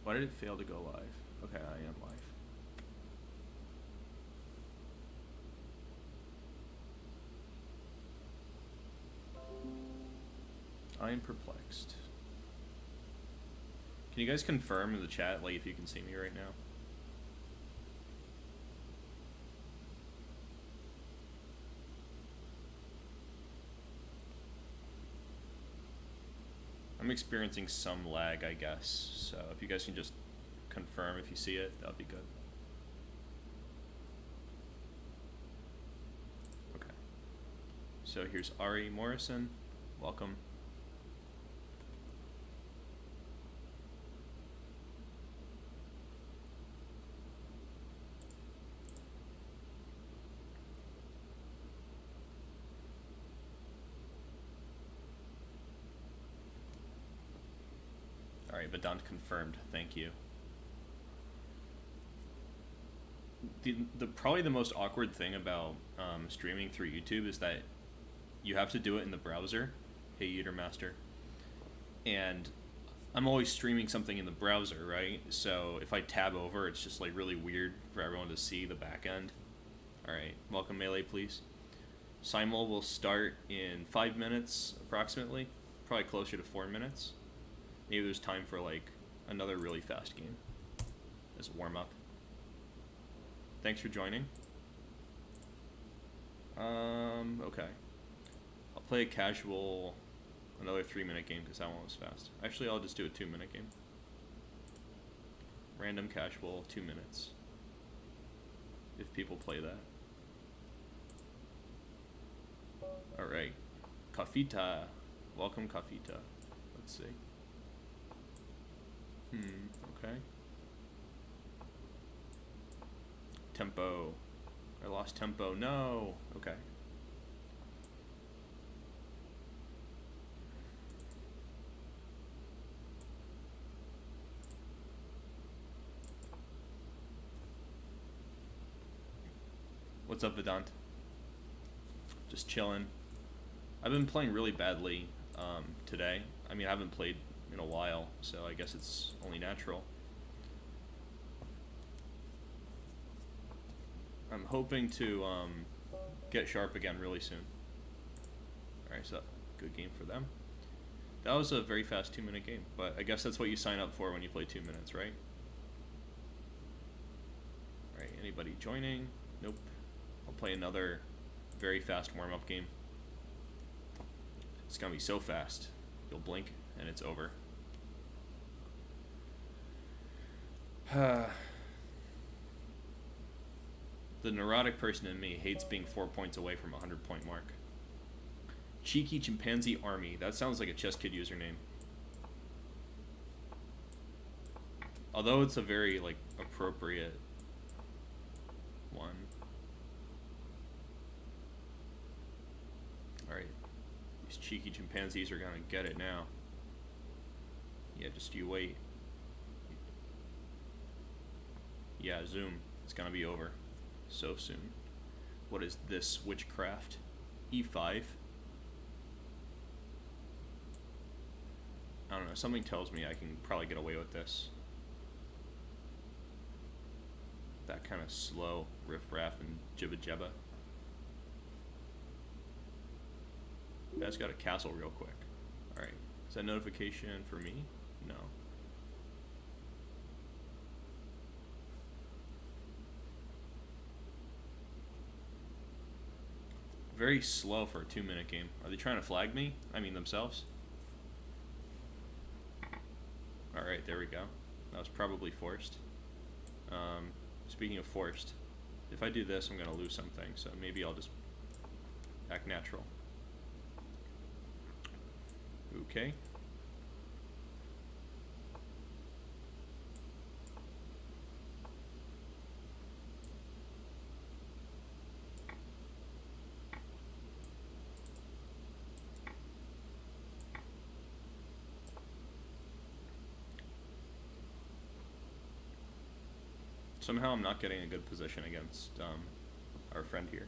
Why did it fail to go live? Okay, I am live. I am perplexed. Can you guys confirm in the chat, like, if you can see me right now? I'm experiencing some lag, I guess, so if you guys can just confirm if you see it, that would be good. Okay. So here's Ari Morrison. Welcome. Alright, Vedant confirmed. Thank you. The probably the most awkward thing about streaming through YouTube is that you have to do it in the browser. Hey, Eater Master. And I'm always streaming something in the browser, right? So if I tab over, it's just like really weird for everyone to see the back end. Alright, welcome Melee, please. Simul will start in 5 minutes approximately. Probably closer to 4 minutes. Maybe there's time for like another really fast game as a warm-up. Thanks for joining. Okay. I'll play a casual, another 3-minute game because that one was fast. Actually, I'll just do a 2-minute game. Random casual, 2 minutes. If people play that. Alright. Kafita. Welcome, Kafita. Let's see. Okay. Tempo. I lost tempo. No. Okay. What's up, Vedant? Just chilling. I've been playing really badly today. I mean, I haven't played in a while, so I guess it's only natural. I'm hoping to get sharp again really soon. Alright, so good game for them. That was a very fast 2-minute game, but I guess that's what you sign up for when you play 2 minutes, right? Alright, anybody joining? Nope. I'll play another very fast warm-up game. It's gonna be so fast. You'll blink and it's over. The neurotic person in me hates being 4 points away from a 100-point mark. Cheeky Chimpanzee Army. That sounds like a Chess Kid username. Although it's a very, like, appropriate one. Alright. These cheeky chimpanzees are gonna get it now. Yeah, just you wait. Yeah, zoom. It's gonna be over so soon. What is this witchcraft? E5. I don't know, something tells me I can probably get away with this. That kind of slow riff-raff and jibba-jabba. You guys got a castle real quick. Alright, is that notification for me? No. Very slow for a 2-minute game. Are they trying to flag me? I mean themselves? Alright, there we go. That was probably forced. Speaking of forced, if I do this, I'm going to lose something, so maybe I'll just act natural. Okay. Somehow I'm not getting a good position against our friend here.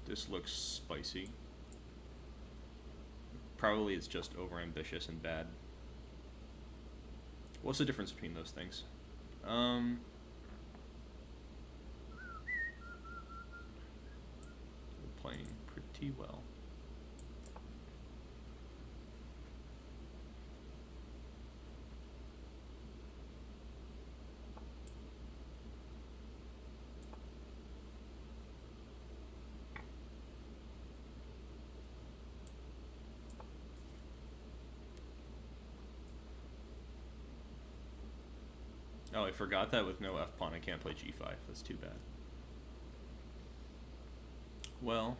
This looks spicy. Probably it's just overambitious and bad. What's the difference between those things? We're playing pretty well. Oh, I forgot that with no f pawn I can't play g5. That's too bad. Well,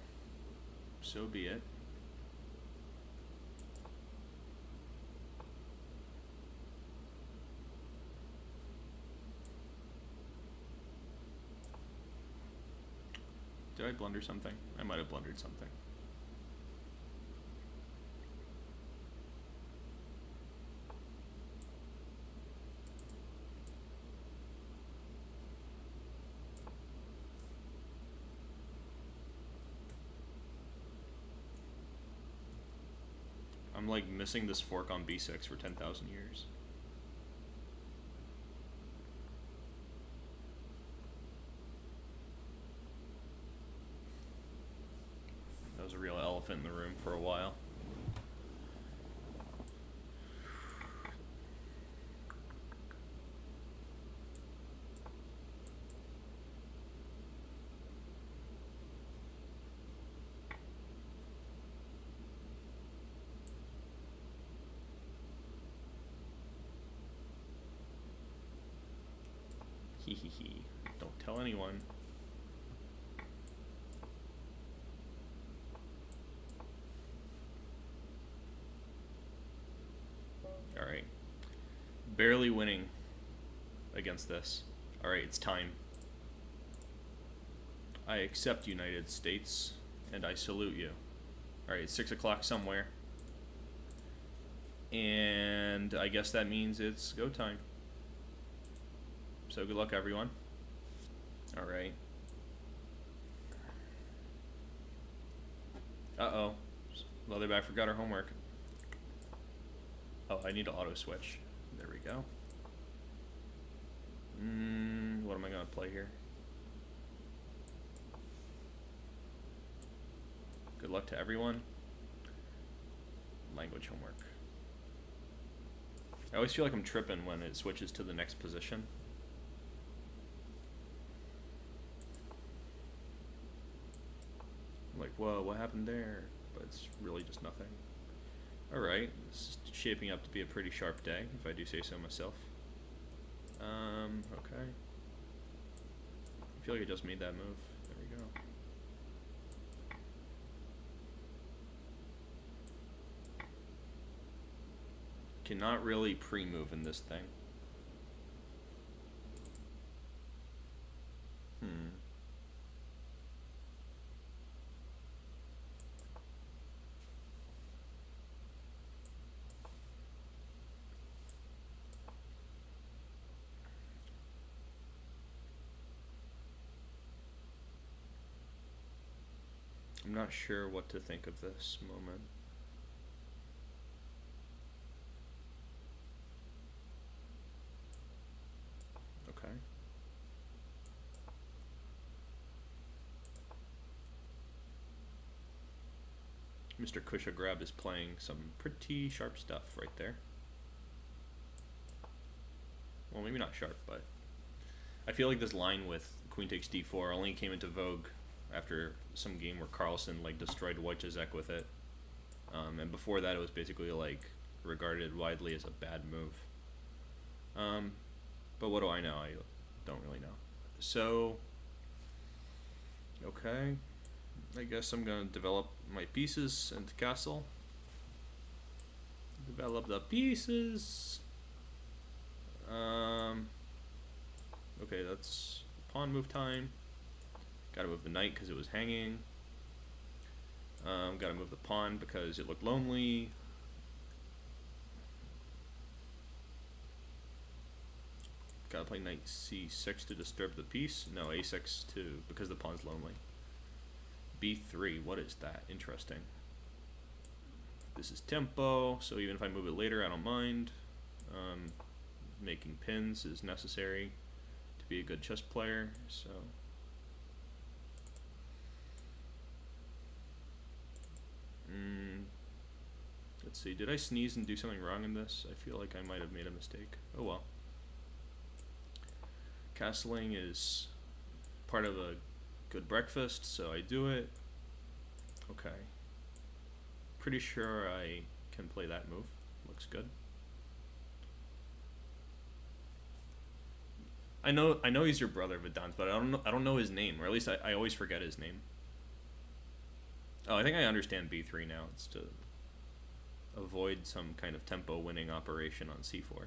so be it. Did I blunder something? I might have blundered something. I'm like missing this fork on b6 for 10,000 years. That was a real elephant in the room for a while. Hee. Don't tell anyone. Alright. Barely winning against this. Alright, it's time. I accept United States, and I salute you. Alright, it's 6 o'clock somewhere. And I guess that means it's go time. So good luck, everyone. Alright. Uh-oh. Leatherback forgot her homework. Oh, I need to auto switch. There we go. What am I going to play here? Good luck to everyone. Language homework. I always feel like I'm tripping when it switches to the next position. I'm like, whoa, what happened there? But it's really just nothing. Alright, this is shaping up to be a pretty sharp day, if I do say so myself. Okay. I feel like I just made that move. There we go. Cannot really pre-move in this thing. I'm not sure what to think of this moment. Okay. Mr. Kushagrab is playing some pretty sharp stuff right there. Well, maybe not sharp, but I feel like this line with queen takes d4 only came into vogue after some game where Carlsen like destroyed Wojciech with it, and before that it was basically like regarded widely as a bad move. But what do I know? I don't really know. So, okay, I guess I'm gonna develop my pieces into castle. Develop the pieces. Okay, that's pawn move time. Gotta move the knight because it was hanging. Gotta move the pawn because it looked lonely. Gotta play knight c6 to disturb the piece. No, a6 to because the pawn's lonely. b3, what is that? Interesting. This is tempo, so even if I move it later, I don't mind. Making pins is necessary to be a good chess player, so. Let's see, did I sneeze and do something wrong in this? I feel like I might have made a mistake. Oh well. Castling is part of a good breakfast, so I do it. Okay. Pretty sure I can play that move. Looks good. I know he's your brother, Vedant, but I don't know his name, or at least I always forget his name. Oh, I think I understand b3 now. It's to avoid some kind of tempo winning operation on c4.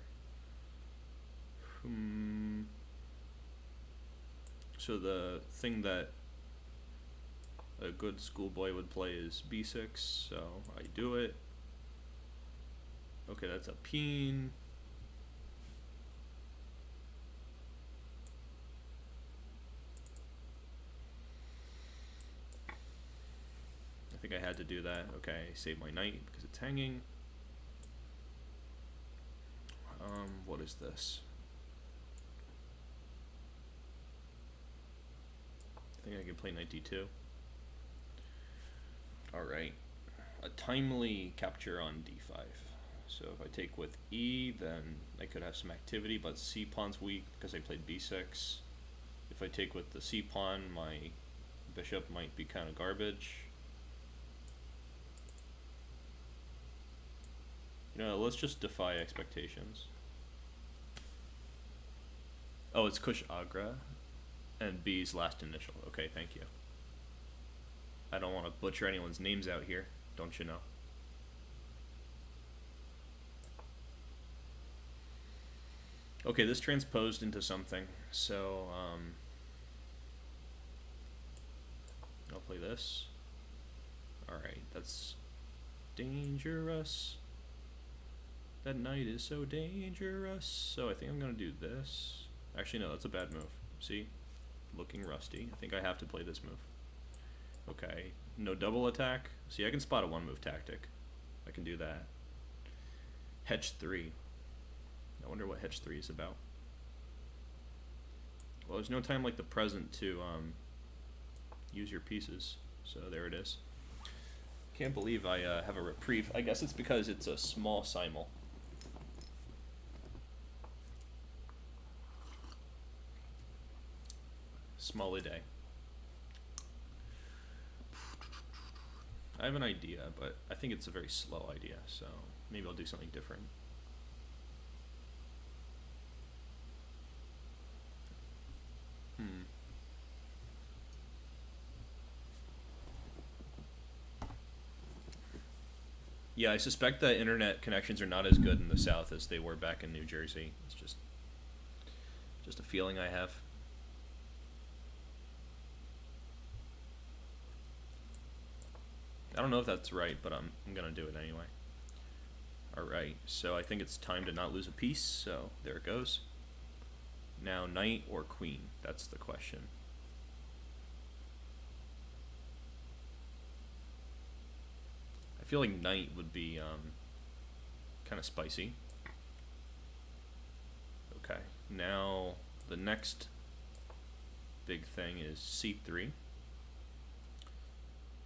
So the thing that a good schoolboy would play is b6, so I do it. Okay, that's a peen. I think I had to do that. Okay, save my knight because it's hanging. What is this? I think I can play knight d2. Alright. A timely capture on d5. So if I take with e, then I could have some activity, but c pawn's weak because I played b6. If I take with the c pawn, my bishop might be kind of garbage. You know, let's just defy expectations. Oh, it's Kush Agra and B's last initial. Okay, thank you. I don't want to butcher anyone's names out here, don't you know? Okay, this transposed into something, so I'll play this. Alright, that's dangerous. That knight is so dangerous. So I think I'm gonna do this. Actually, no, that's a bad move. See? Looking rusty. I think I have to play this move. Okay, no double attack. See, I can spot a one move tactic. I can do that. Hedge 3. I wonder what Hedge 3 is about. Well, there's no time like the present to use your pieces. So there it is. Can't believe I have a reprieve. I guess it's because it's a small simul. Small a day. I have an idea, but I think it's a very slow idea, so maybe I'll do something different. Yeah, I suspect that internet connections are not as good in the South as they were back in New Jersey. It's just a feeling I have. I don't know if that's right, but I'm gonna do it anyway. Alright, so I think it's time to not lose a piece, so there it goes. Now, knight or queen? That's the question. I feel like knight would be kind of spicy. Okay, now the next big thing is c3.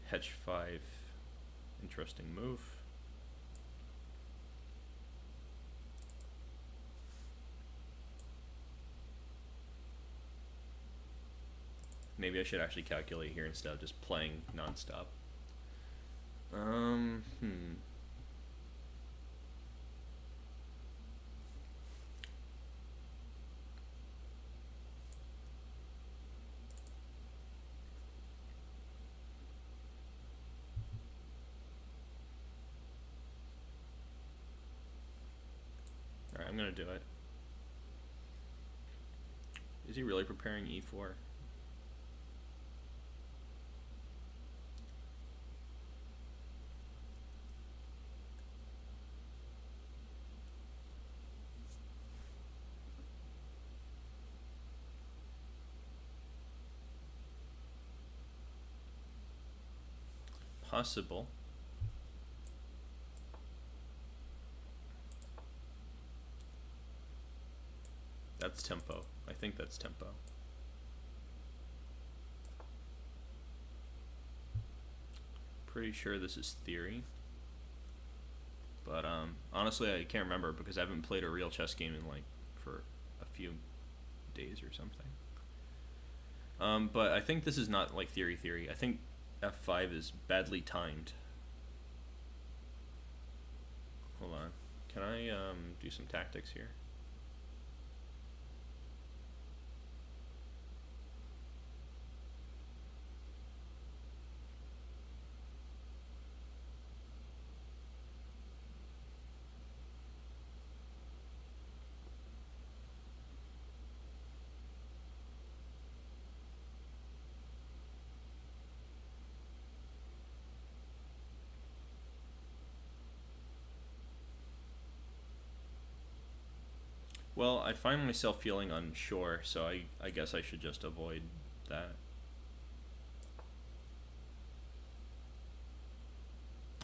H5, interesting move. Maybe I should actually calculate here instead of just playing non-stop. Alright, I'm gonna do it. Is he really preparing e4? Possible. That's tempo. I think that's tempo. Pretty sure this is theory. But honestly, I can't remember because I haven't played a real chess game in like for a few days or something. But I think this is not like theory. I think f5 is badly timed. Hold on. Can I do some tactics here? Well, I find myself feeling unsure, so I guess I should just avoid that.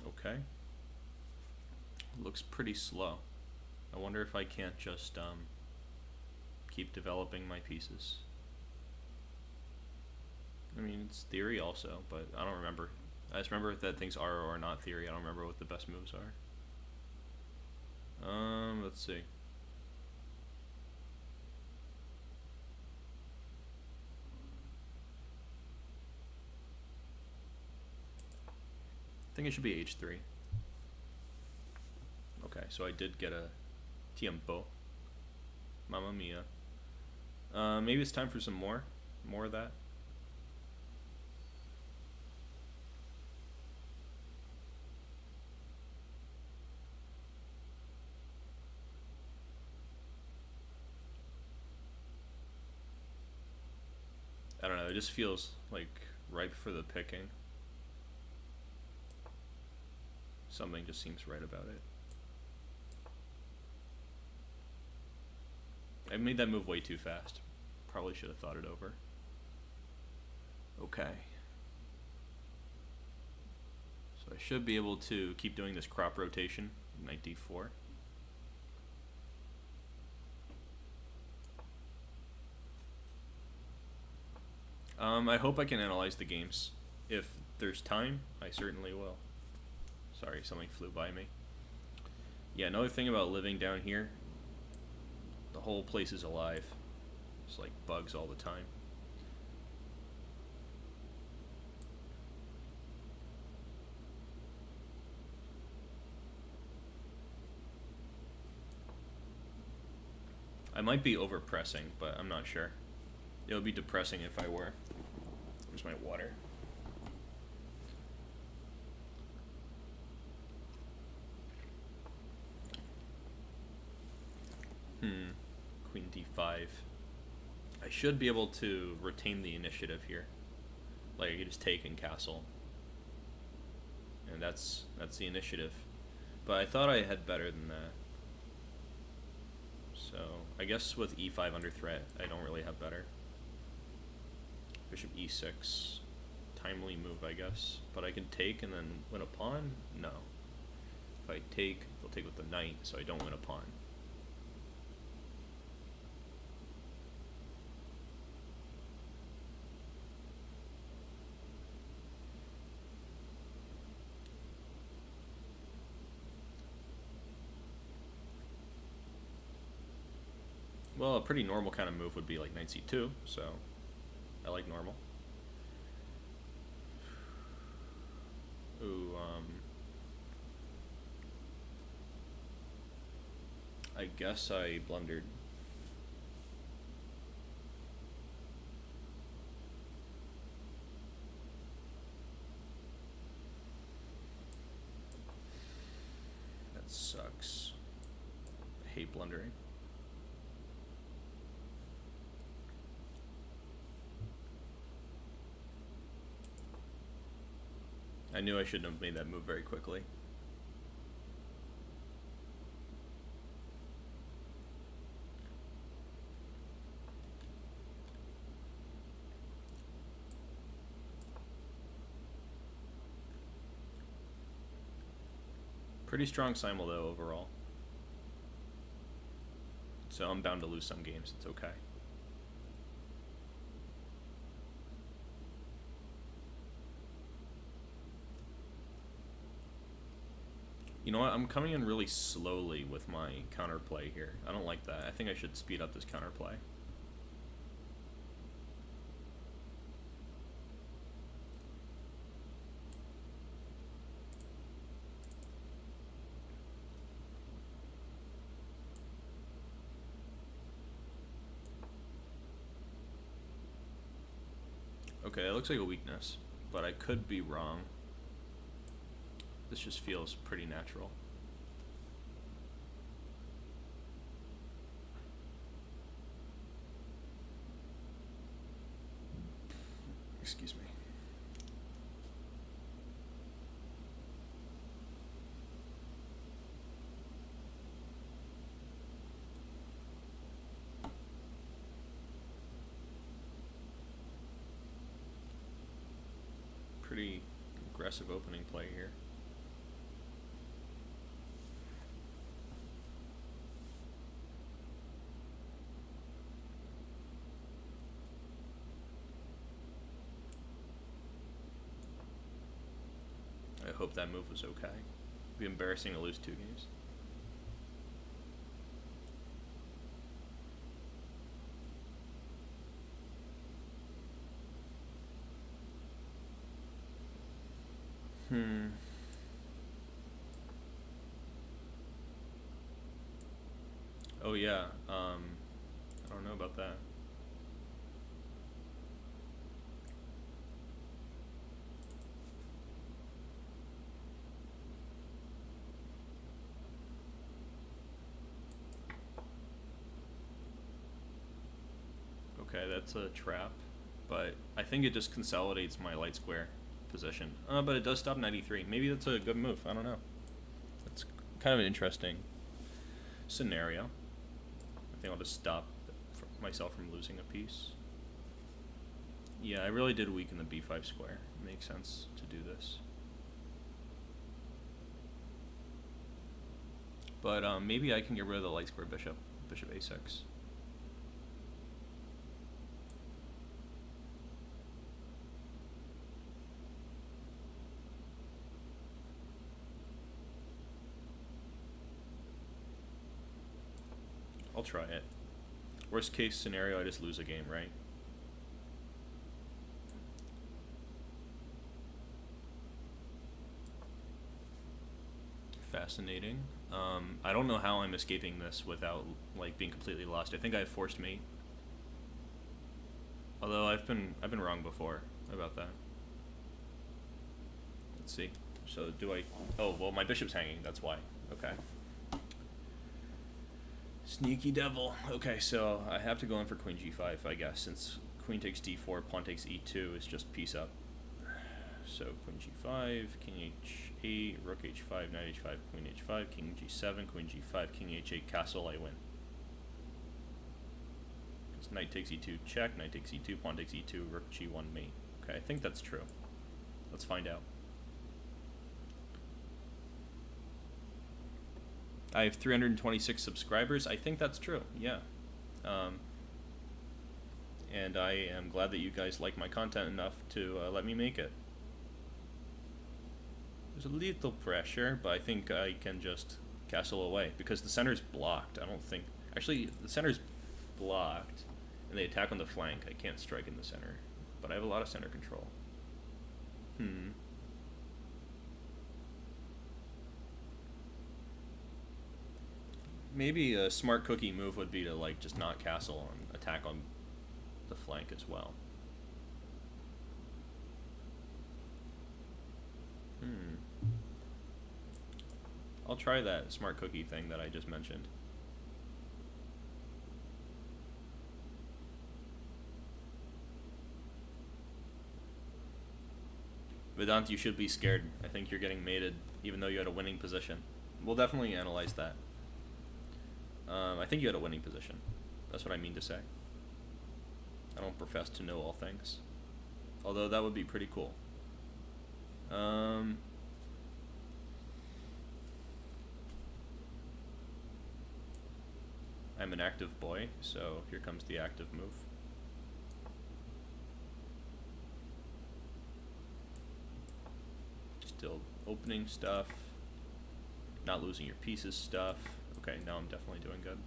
Okay. Looks pretty slow. I wonder if I can't just keep developing my pieces. I mean, it's theory also, but I don't remember. I just remember that things are or are not theory. I don't remember what the best moves are. Let's see. I think it should be h3. Okay, so I did get a tiempo. Mamma mia. Maybe it's time for some more of that. I don't know, it just feels like ripe for the picking. Something just seems right about it. I made that move way too fast. Probably should have thought it over. Okay. So I should be able to keep doing this crop rotation, knight d4. I hope I can analyze the games. If there's time, I certainly will. Sorry, something flew by me. Yeah, another thing about living down here, the whole place is alive. It's like bugs all the time. I might be over pressing, but I'm not sure. It would be depressing if I were. Where's my water? Queen d5. I should be able to retain the initiative here. Like I could just take and castle. And that's the initiative. But I thought I had better than that. So I guess with e5 under threat, I don't really have better. Bishop e6. Timely move, I guess. But I can take and then win a pawn? No. If I take, they'll take with the knight, so I don't win a pawn. Well, a pretty normal kind of move would be like knight c2, so I like normal. Ooh, I guess I blundered. That sucks. I hate blundering. I knew I shouldn't have made that move very quickly. Pretty strong simul though overall. So I'm bound to lose some games. It's okay. You know what? I'm coming in really slowly with my counterplay here. I don't like that. I think I should speed up this counterplay. Okay, it looks like a weakness, but I could be wrong. This just feels pretty natural. Excuse me. Pretty aggressive opening play here. I hope that move was okay. It'd be embarrassing to lose 2 games. Oh yeah, I don't know about that. Okay, that's a trap, but I think it just consolidates my light square position. But it does stop 93. Maybe that's a good move. I don't know. That's kind of an interesting scenario. I think I'll just stop myself from losing a piece. Yeah, I really did weaken the b5 square. It makes sense to do this. But maybe I can get rid of the light square bishop. Bishop a6. I'll try it. Worst case scenario, I just lose a game, right? Fascinating. I don't know how I'm escaping this without like being completely lost. I think I have forced mate. Although I've been wrong before about that. Let's see. So do I? Oh well, my bishop's hanging. That's why. Okay. Sneaky devil. Okay, so I have to go in for queen g5, I guess, since queen takes d4, pawn takes e2 is just piece up. So queen g5, king h8, rook h5, knight h5, queen h5, king g7, queen g5, king h8, castle, I win. Because knight takes e2, check, knight takes e2, pawn takes e2, rook g1, mate. Okay, I think that's true. Let's find out. I have 326 subscribers. I think that's true, yeah. And I am glad that you guys like my content enough to let me make it. There's a little pressure, but I think I can just castle away because the center's blocked. I don't think... Actually, the center's blocked, and they attack on the flank. I can't strike in the center, but I have a lot of center control. Maybe a smart cookie move would be to like just not castle and attack on the flank as well. I'll try that smart cookie thing that I just mentioned. Vedant, you should be scared. I think you're getting mated even though you had a winning position. We'll definitely analyze that. I think you had a winning position. That's what I mean to say. I don't profess to know all things. Although that would be pretty cool. I I'm an active boy, so here comes the active move. Still opening stuff, not losing your pieces stuff. Okay, now I'm definitely doing good.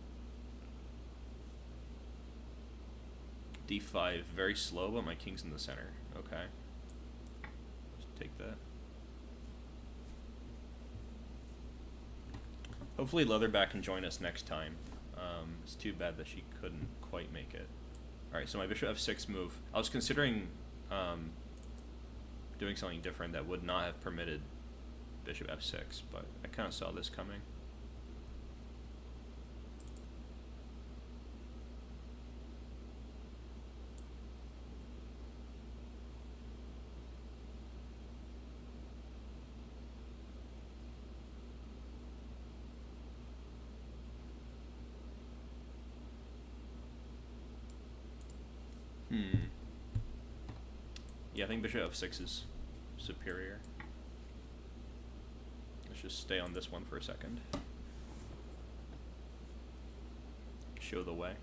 D5, very slow, but my king's in the center. Okay. Just take that. Hopefully Leatherback can join us next time. It's too bad that she couldn't quite make it. Alright, so my bishop f6 move. I was considering doing something different that would not have permitted bishop f6, but I kind of saw this coming. Yeah, I think bishop f6 is superior. Let's just stay on this one for a second. Show the way.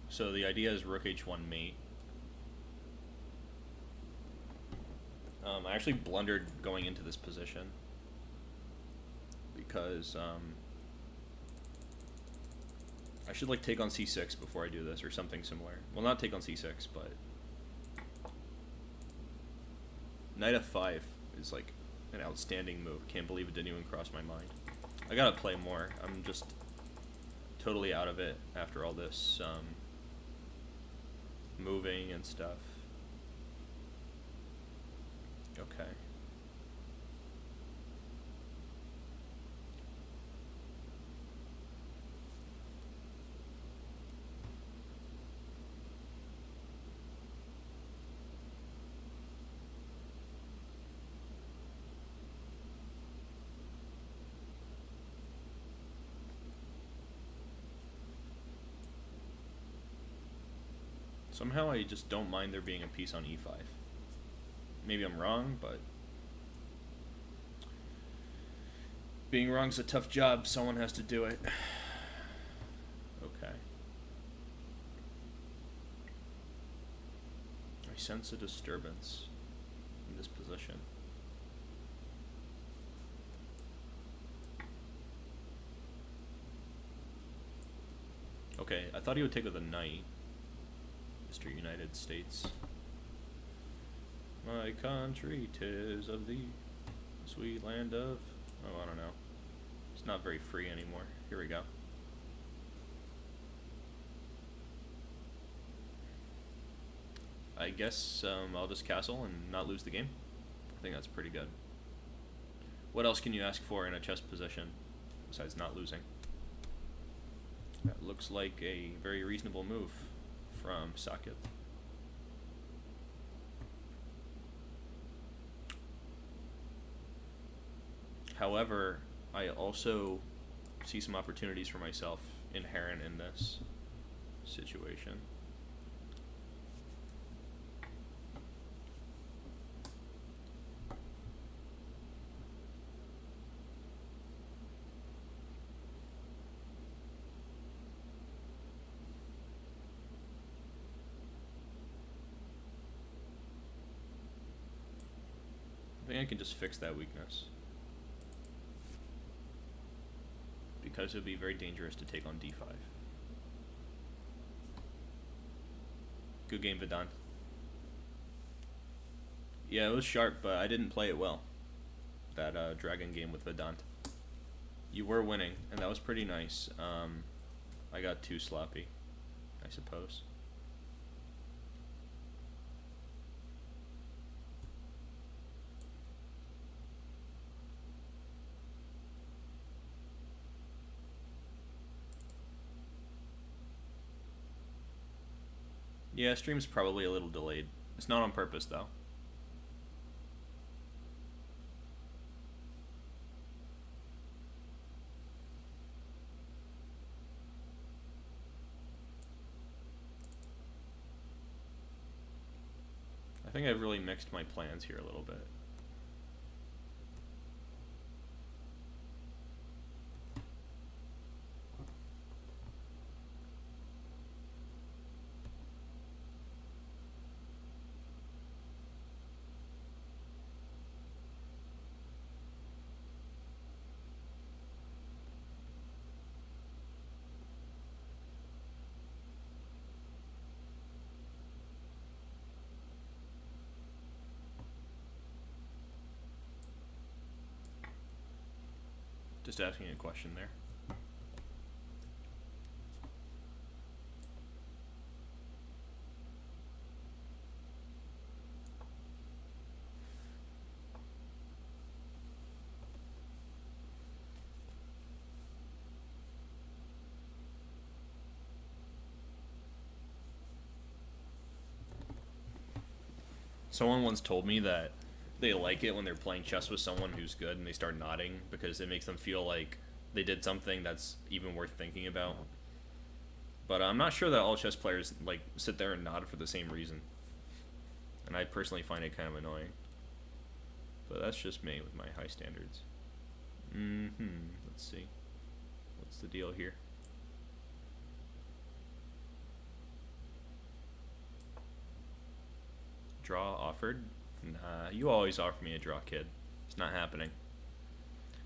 So the idea is rook h1 mate. I actually blundered going into this position because I should like take on c6 before I do this or something similar. Well, not take on c6, but knight f5 is like an outstanding move. Can't believe it didn't even cross my mind. I gotta play more. I'm just totally out of it after all this moving and stuff. Okay. Somehow I just don't mind there being a piece on e5. Maybe I'm wrong, but being wrong's a tough job. Someone has to do it. Okay. I sense a disturbance in this position. Okay, I thought he would take with a knight. Mr. United States. My country, 'tis of thee, sweet land of... Oh, I don't know. It's not very free anymore. Here we go. I guess I'll just castle and not lose the game. I think that's pretty good. What else can you ask for in a chess position besides not losing? That looks like a very reasonable move from Saket. However, I also see some opportunities for myself inherent in this situation. I think I can just fix that weakness, because it would be very dangerous to take on d5. Good game, Vedant. Yeah, it was sharp, but I didn't play it well. That dragon game with Vedant. You were winning, and that was pretty nice. I got too sloppy, I suppose. Yeah, stream's probably a little delayed. It's not on purpose, though. I think I've really mixed my plans here a little bit. Just asking a question there. Someone once told me that they like it when they're playing chess with someone who's good and they start nodding because it makes them feel like they did something that's even worth thinking about. But I'm not sure that all chess players like sit there and nod for the same reason. And I personally find it kind of annoying. But that's just me with my high standards. Let's see. What's the deal here? Draw offered? Nah, you always offer me a draw, kid. It's not happening.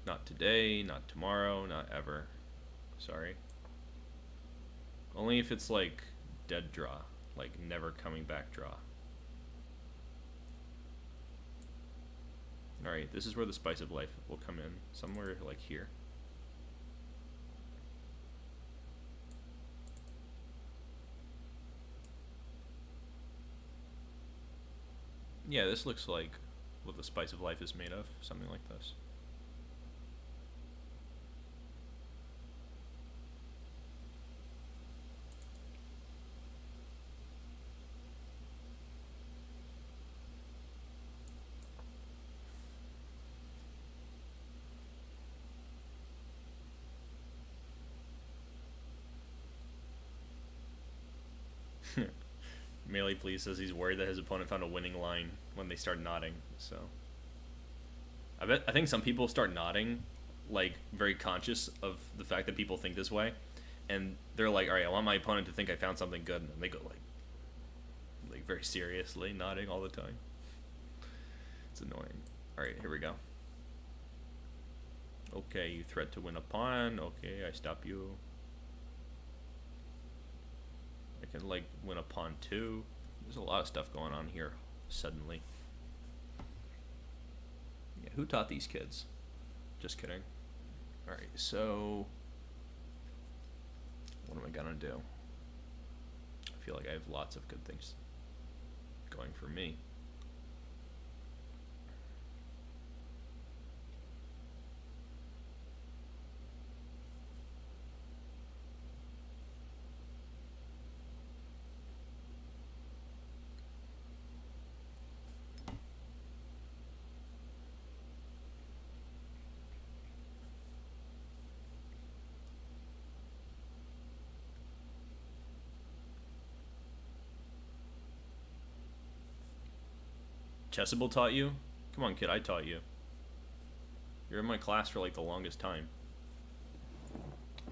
Not today, not tomorrow, not ever. Sorry. Only if it's like dead draw, like never coming back draw. Alright, this is where the spice of life will come in. Somewhere like here. Yeah, this looks like what the spice of life is made of. Something like this. Melee Please says he's worried that his opponent found a winning line when they start nodding. So I think some people start nodding like very conscious of the fact that people think this way, and they're like, all right, I want my opponent to think I found something good, and they go like very seriously nodding all the time. It's annoying. All right, here we go. Okay, you threat to win a pawn. Okay, I stop you. I can like win a pawn too. There's a lot of stuff going on here suddenly. Yeah, who taught these kids? Just kidding. Alright, so what am I gonna do? I feel like I have lots of good things going for me. Chessable taught you? Come on, kid, I taught you. You're in my class for like the longest time.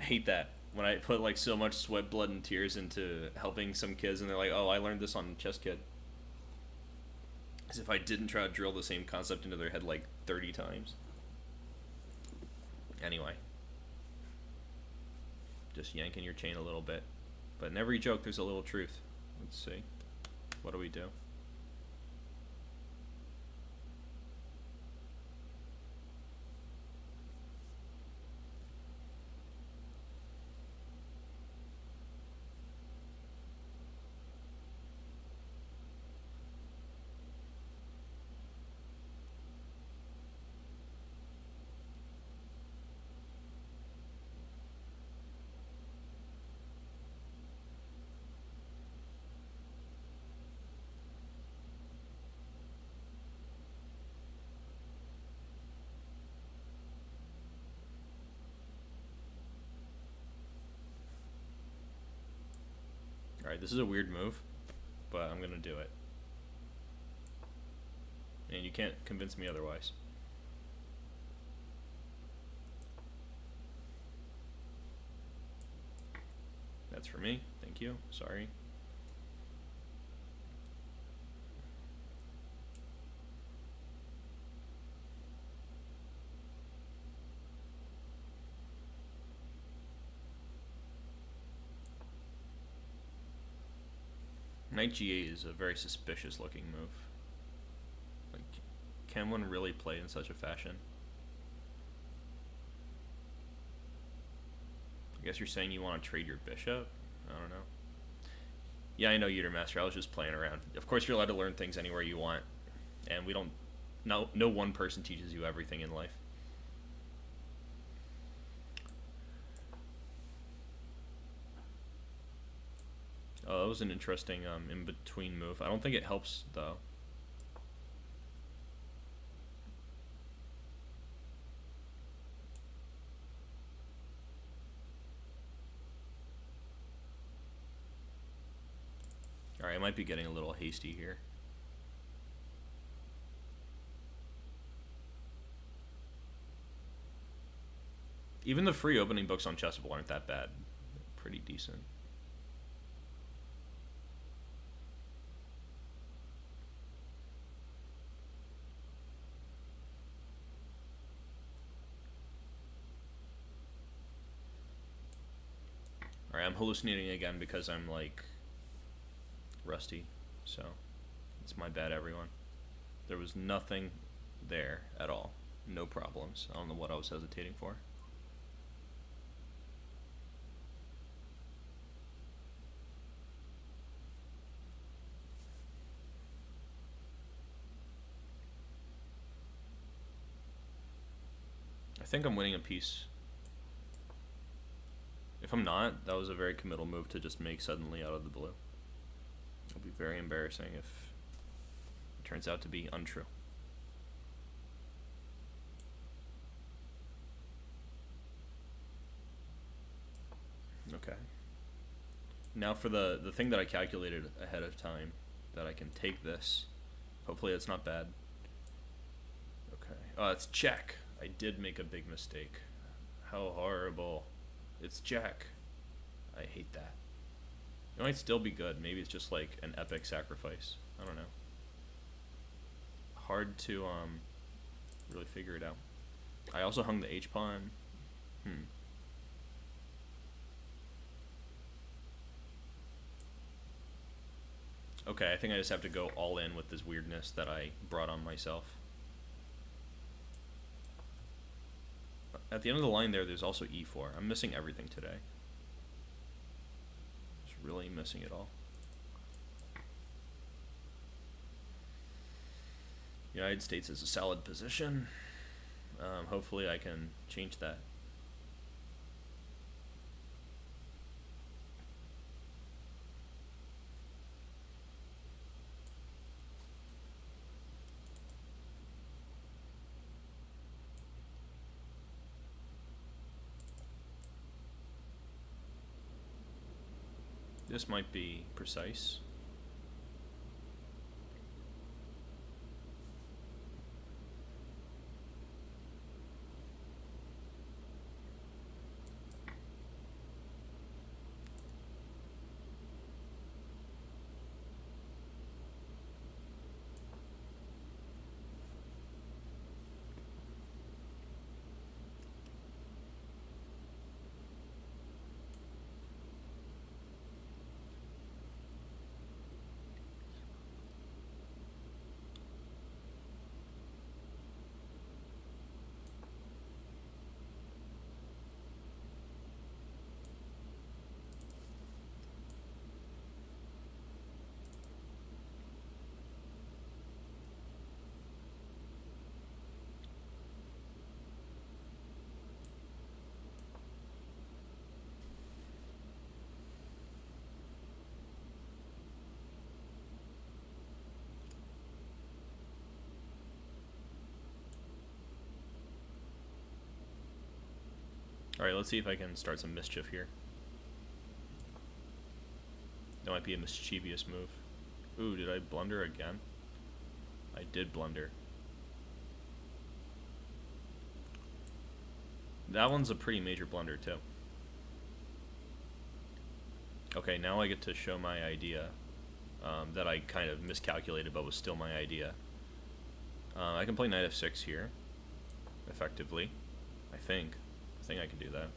I hate that. When I put like so much sweat, blood, and tears into helping some kids and they're like, oh, I learned this on Chess Kid. As if I didn't try to drill the same concept into their head like 30 times. Anyway. Just yanking your chain a little bit. But in every joke, there's a little truth. Let's see. What do we do? Alright, this is a weird move, but I'm gonna do it. and you can't convince me otherwise. That's for me. Thank you. Sorry. Knight g8 is a very suspicious looking move. Like, can one really play in such a fashion? I guess you're saying you want to trade your bishop? I don't know. Yeah, I know, Utermaster. I was just playing around. Of course, you're allowed to learn things anywhere you want, and we don't. No one person teaches you everything in life. Oh, that was an interesting in-between move. I don't think it helps, though. Alright, I might be getting a little hasty here. Even the free opening books on Chessable aren't that bad. They're pretty decent. Alright, I'm hallucinating again because I'm, like, rusty. So, it's my bad, everyone. There was nothing there at all. No problems. I don't know what I was hesitating for. I think I'm winning a piece. If I'm not, that was a very committal move to just make suddenly out of the blue. It'll be very embarrassing if it turns out to be untrue. Okay. Now for the thing that I calculated ahead of time, that I can take this. Hopefully it's not bad. Okay. Oh, it's check. I did make a big mistake. How horrible. It's jack. I hate that. It might still be good. Maybe it's just like an epic sacrifice. I don't know. Hard to really figure it out. I also hung the H-pawn. Okay, I think I just have to go all in with this weirdness that I brought on myself. At the end of the line there's also e4. I'm missing everything today. Just really missing it all. United States is a solid position. Hopefully I can change that. This might be precise. Alright, let's see if I can start some mischief here. That might be a mischievous move. Ooh, did I blunder again? I did blunder. That one's a pretty major blunder, too. Okay, now I get to show my idea that I kind of miscalculated, but was still my idea. I can play knight f6 here, effectively. I think I can do that.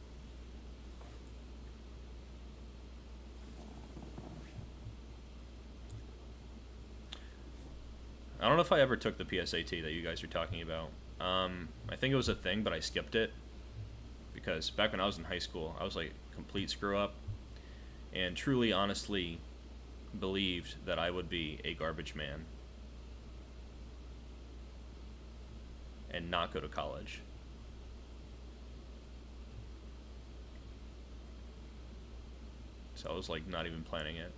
I don't know if I ever took the PSAT that you guys are talking about. I think it was a thing, but I skipped it. Because back when I was in high school, I was like a complete screw up. And truly, honestly, believed that I would be a garbage man. And not go to college. So I was like not even planning it.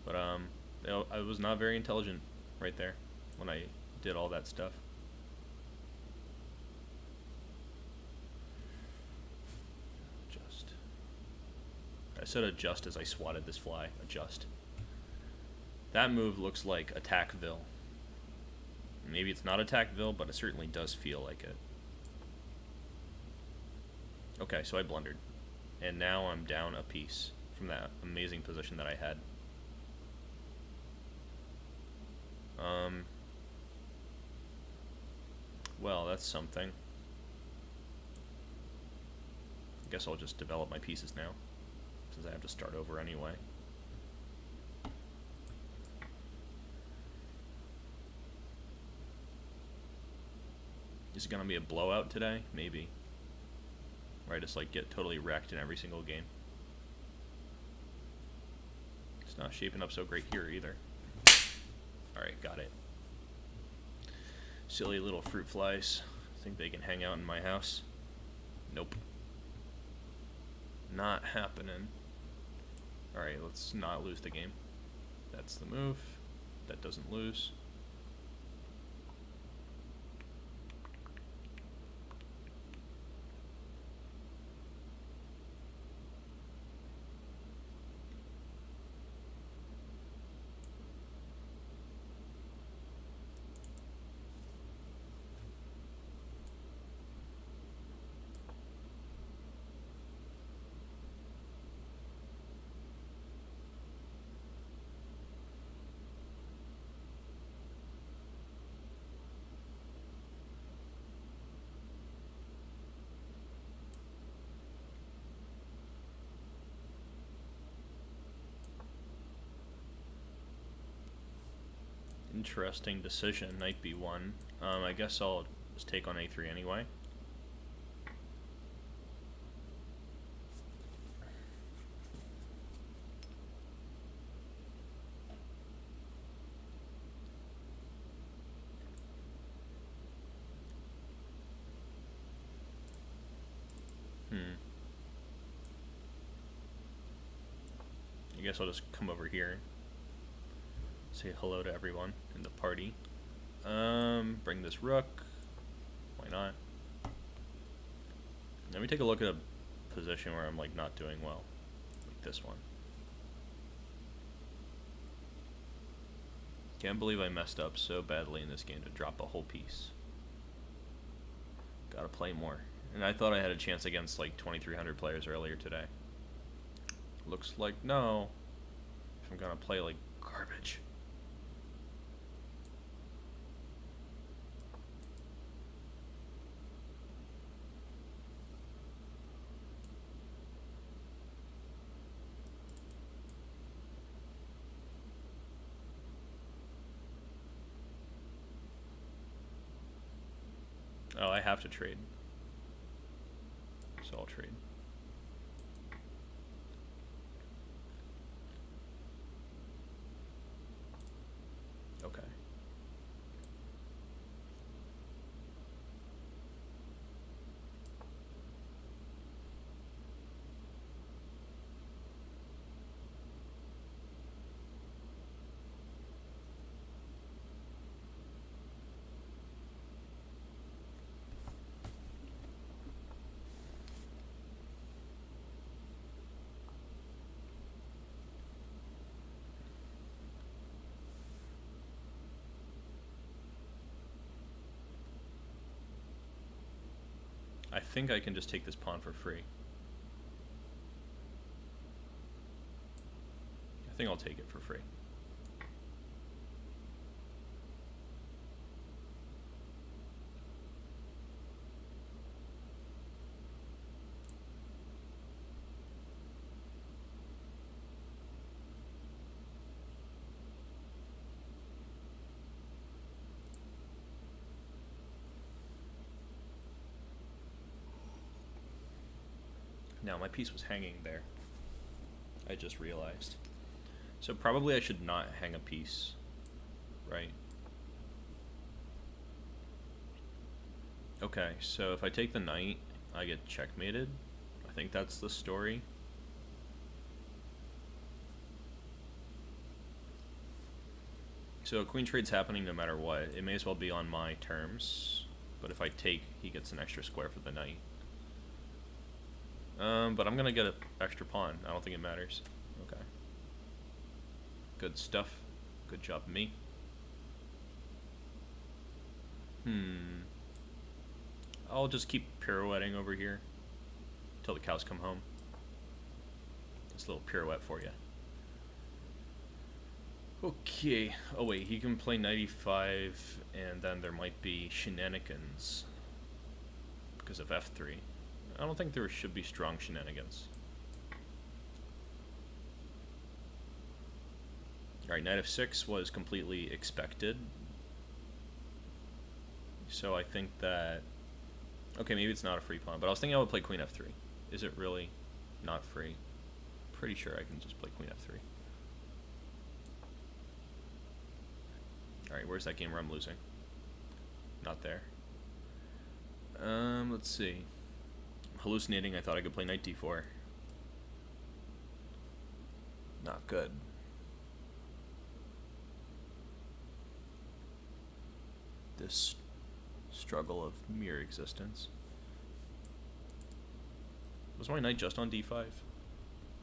But I was not very intelligent right there when I did all that stuff. Adjust. I said adjust as I swatted this fly. Adjust. That move looks like Attackville. Maybe it's not Attackville, but it certainly does feel like it. Okay, so I blundered. And now I'm down a piece from that amazing position that I had. Well, that's something. I guess I'll just develop my pieces now, since I have to start over anyway. Is it gonna be a blowout today? Maybe. Where I just like get totally wrecked in every single game. It's not shaping up so great here either. Alright, got it. Silly little fruit flies. Think they can hang out in my house? Nope. Not happening. Alright, let's not lose the game. That's the move. That doesn't lose. Interesting decision, knight b1. I guess I'll just take on a3 anyway. I guess I'll just come over here. Say hello to everyone in the party. Bring this rook. Why not? Let me take a look at a position where I'm like not doing well. Like this one. Can't believe I messed up so badly in this game to drop a whole piece. Gotta play more. And I thought I had a chance against like 2,300 players earlier today. Looks like no. If I'm gonna play like garbage. Oh, I have to trade. So I'll trade. Okay. I think I can just take this pawn for free. I think I'll take it for free. Now, my piece was hanging there. I just realized. So probably I should not hang a piece, right? Okay, so if I take the knight, I get checkmated. I think that's the story. So a queen trade's happening no matter what. It may as well be on my terms. But if I take, he gets an extra square for the knight. But I'm gonna get an extra pawn. I don't think it matters. Okay. Good stuff. Good job, me. I'll just keep pirouetting over here until the cows come home. This little pirouette for you. Okay. Oh wait, he can play knight e5, and then there might be shenanigans because of f3. I don't think there should be strong shenanigans. Alright, knight f6 was completely expected. So I think that... Okay, maybe it's not a free pawn, but I was thinking I would play queen f3. Is it really not free? Pretty sure I can just play queen f3. Alright, where's that game where I'm losing? Not there. Let's see. Hallucinating, I thought I could play knight d4. Not good. This struggle of mere existence. Was my knight just on d5?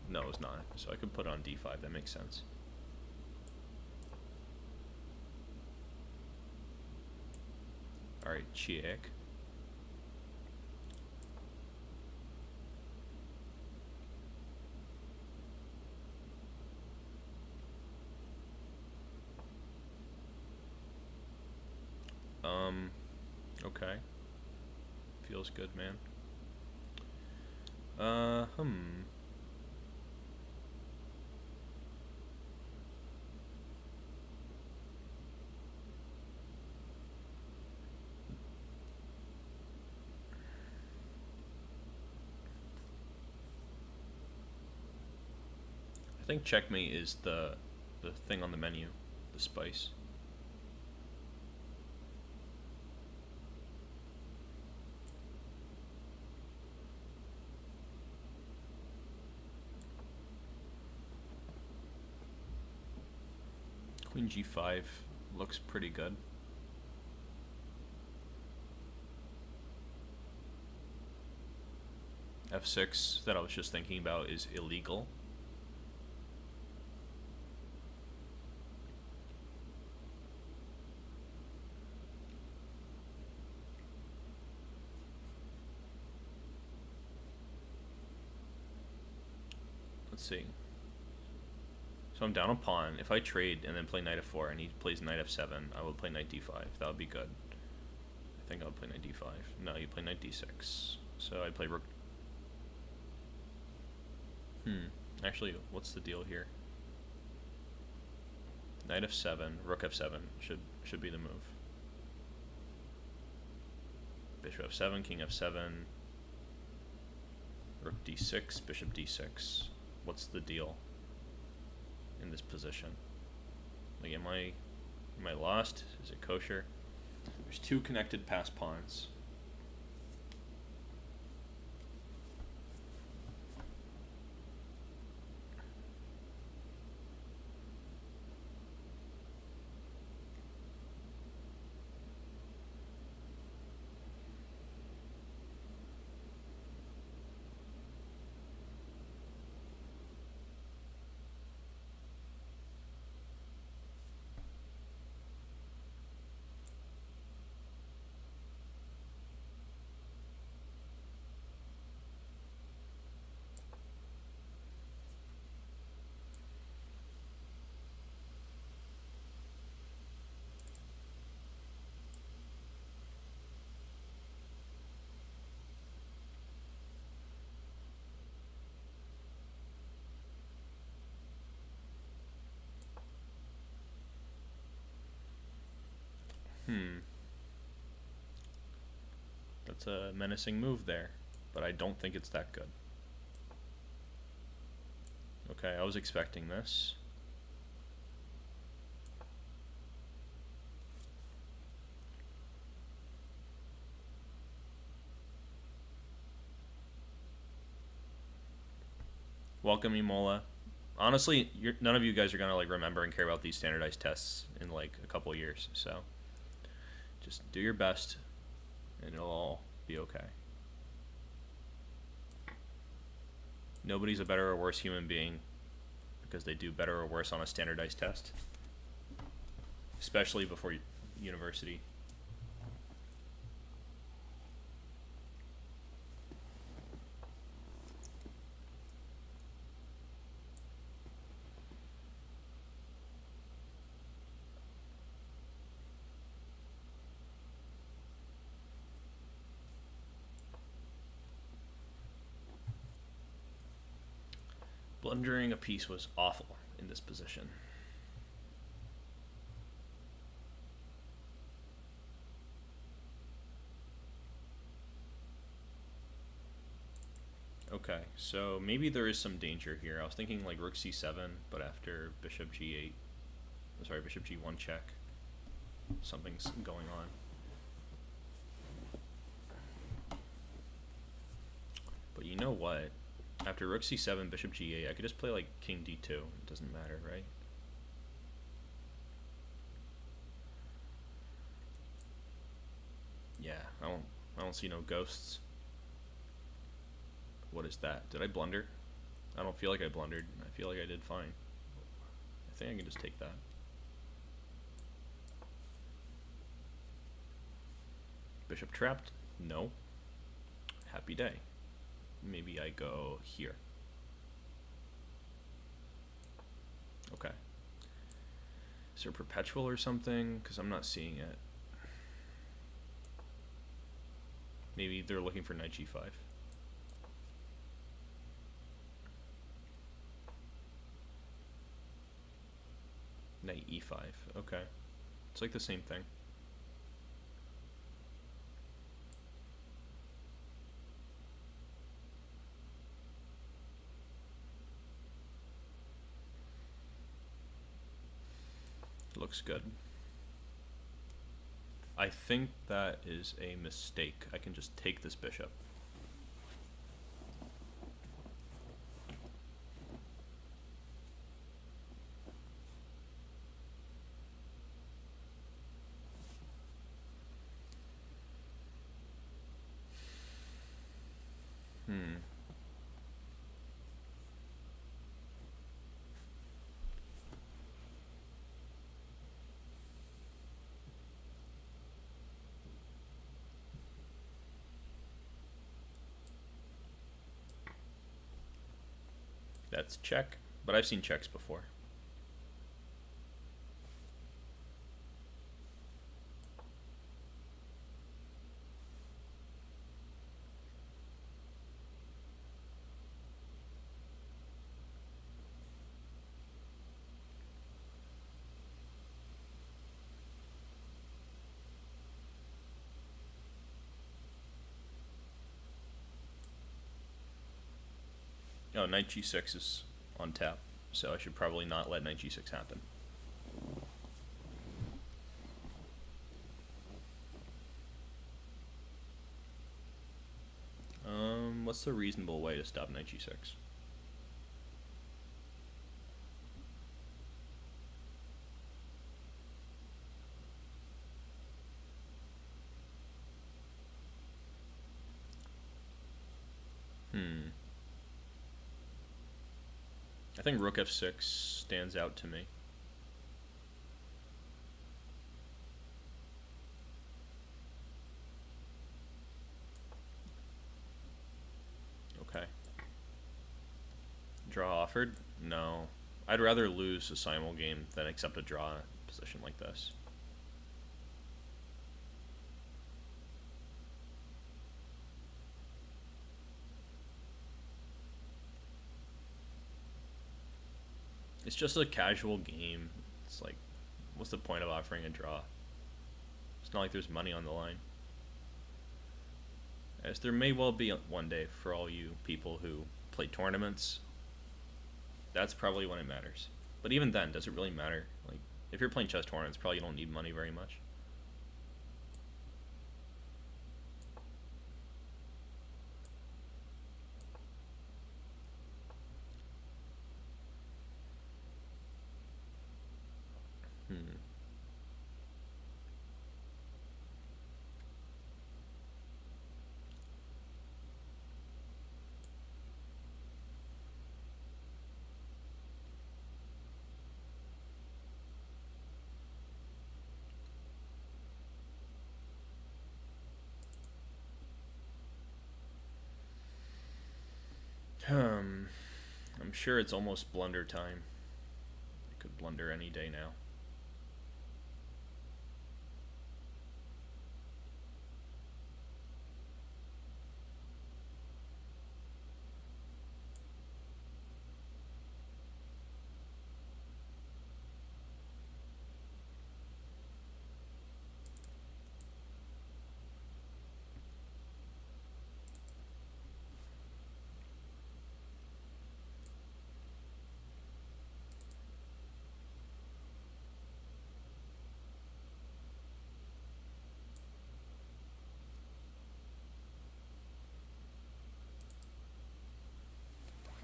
No, it was not. So I could put it on d5, that makes sense. Alright, check. Okay. Feels good, man. I think checkmate is the thing on the menu, the spice. Queen g5 looks pretty good. f6 that I was just thinking about is illegal. Let's see. So I'm down a pawn. If I trade and then play knight f4 and he plays knight f7, I will play knight d5. That would be good. I think I would play knight d5. No, you play knight d6. So I play rook. Actually, what's the deal here? Knight f7, rook f7 should be the move. Bishop f7, king f7, rook d6, bishop d6. What's the deal in this position? Like, am I lost? Is it kosher? There's two connected pass pawns. That's a menacing move there, but I don't think it's that good. Okay, I was expecting this. Welcome, Emola. Honestly, none of you guys are gonna like remember and care about these standardized tests in like a couple years, so just do your best and it'll all be okay. Nobody's a better or worse human being because they do better or worse on a standardized test, especially before university. Blundering a piece was awful in this position. Okay, so maybe there is some danger here. I was thinking like rook c7, but after bishop g8, sorry, bishop g1 check, something's going on. But you know what? After rook c7, bishop g8, I could just play like king d2. It doesn't matter, right? Yeah, I don't see no ghosts. What is that? Did I blunder? I don't feel like I blundered. I feel like I did fine. I think I can just take that. Bishop trapped? No. Happy day. Maybe I go here. Okay. Is there perpetual or something? Because I'm not seeing it. Maybe they're looking for knight g5. Knight e5. Okay. It's like the same thing. Looks good. I think that is a mistake. I can just take this bishop. That's check, but I've seen checks before. Oh, knight g6 is on tap, so I should probably not let knight g6 happen. What's the reasonable way to stop knight g6? I think rook f6 stands out to me. Okay. Draw offered? No. I'd rather lose a simul game than accept a draw in a position like this. It's just a casual game. It's like, what's the point of offering a draw? It's not like there's money on the line. as there may well be one day for all you people who play tournaments. That's probably when it matters. But even then, does it really matter? Like, if you're playing chess tournaments, probably you don't need money very much. Hmm. Hmm. I'm sure it's almost blunder time. It could blunder any day now.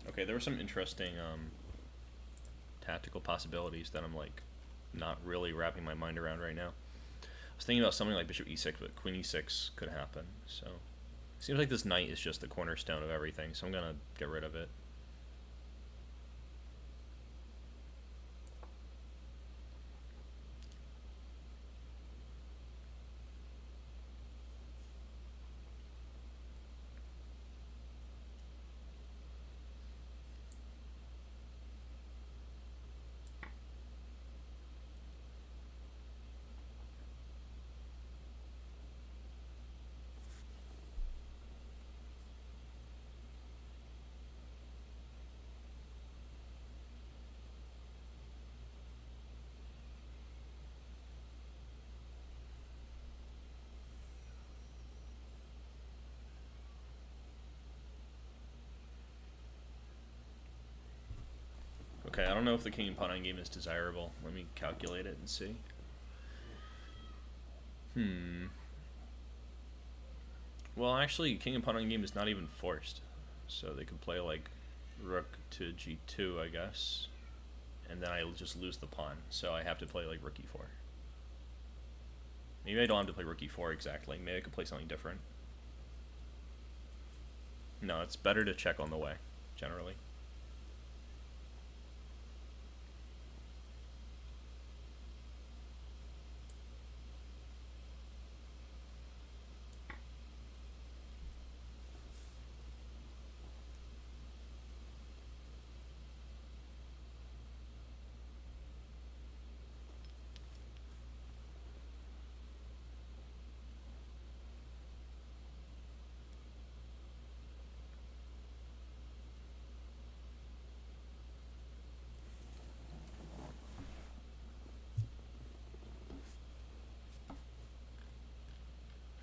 Okay, there were some interesting tactical possibilities that I'm like not really wrapping my mind around right now. I was thinking about something like bishop e6, but queen e6 could happen. So it seems like this knight is just the cornerstone of everything, so I'm gonna get rid of it. Okay, I don't know if the king and pawn endgame is desirable. Let me calculate it and see. Well, actually, king and pawn endgame is not even forced. So they could play like rook to g2, I guess. And then I'll just lose the pawn. So I have to play like rook e4. Maybe I don't have to play rook e4 exactly. Maybe I could play something different. No, it's better to check on the way, generally.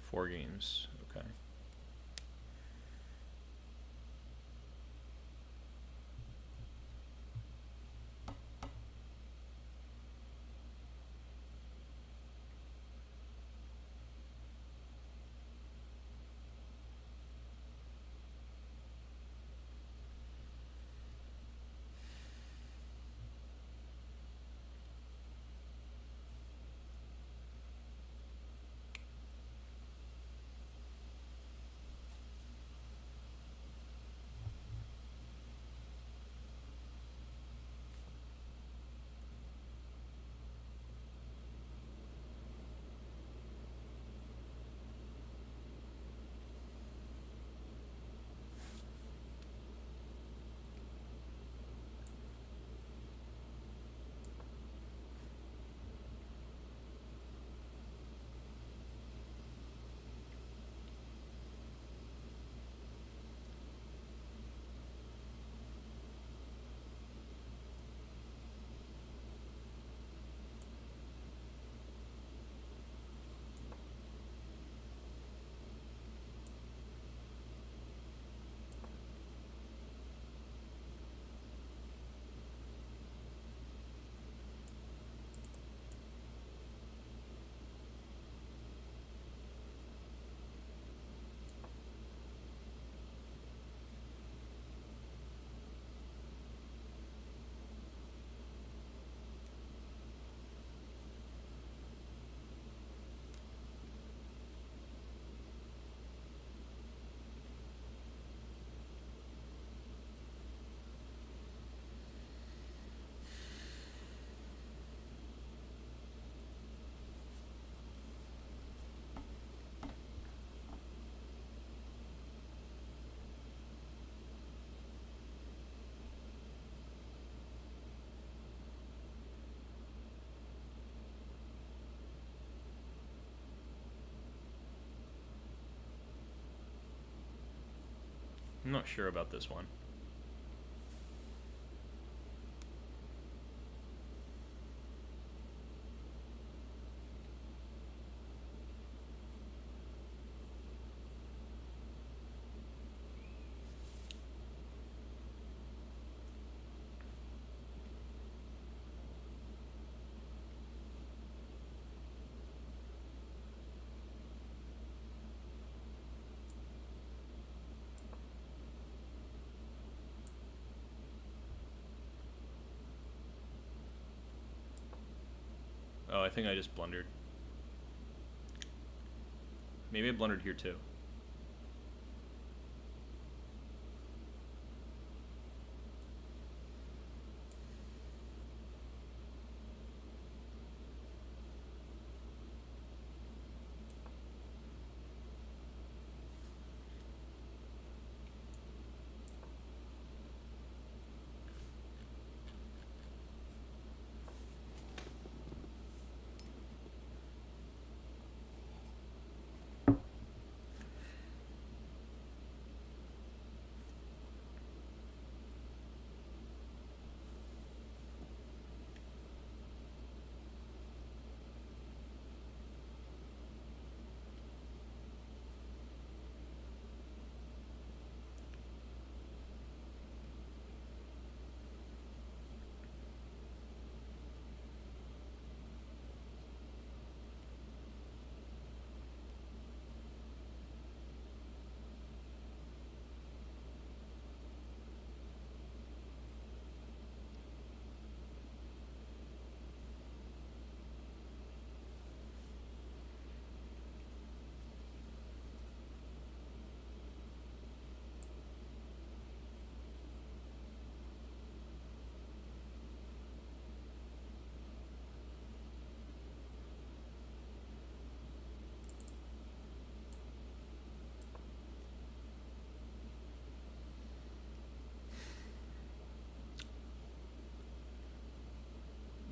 Four games, okay. I'm not sure about this one. Oh, I think I just blundered. Maybe I blundered here too.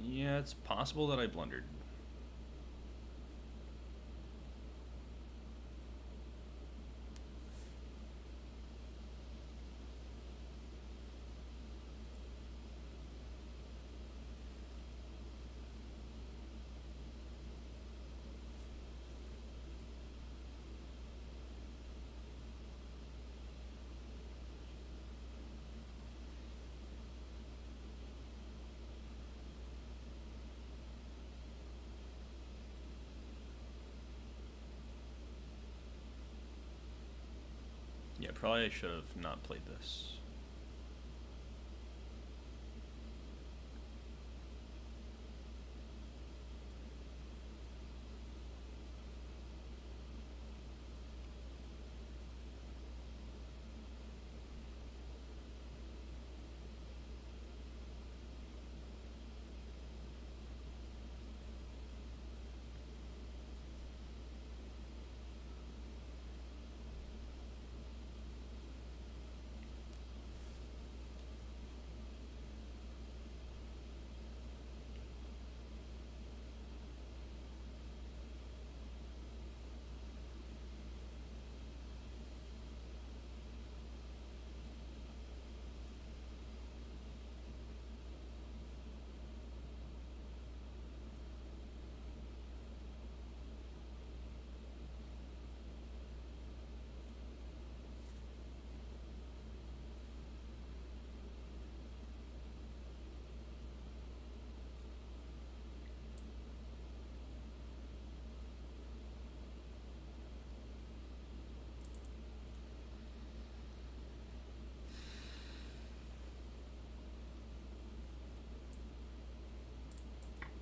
Yeah, it's possible that I blundered. Yeah, probably I should have not played this.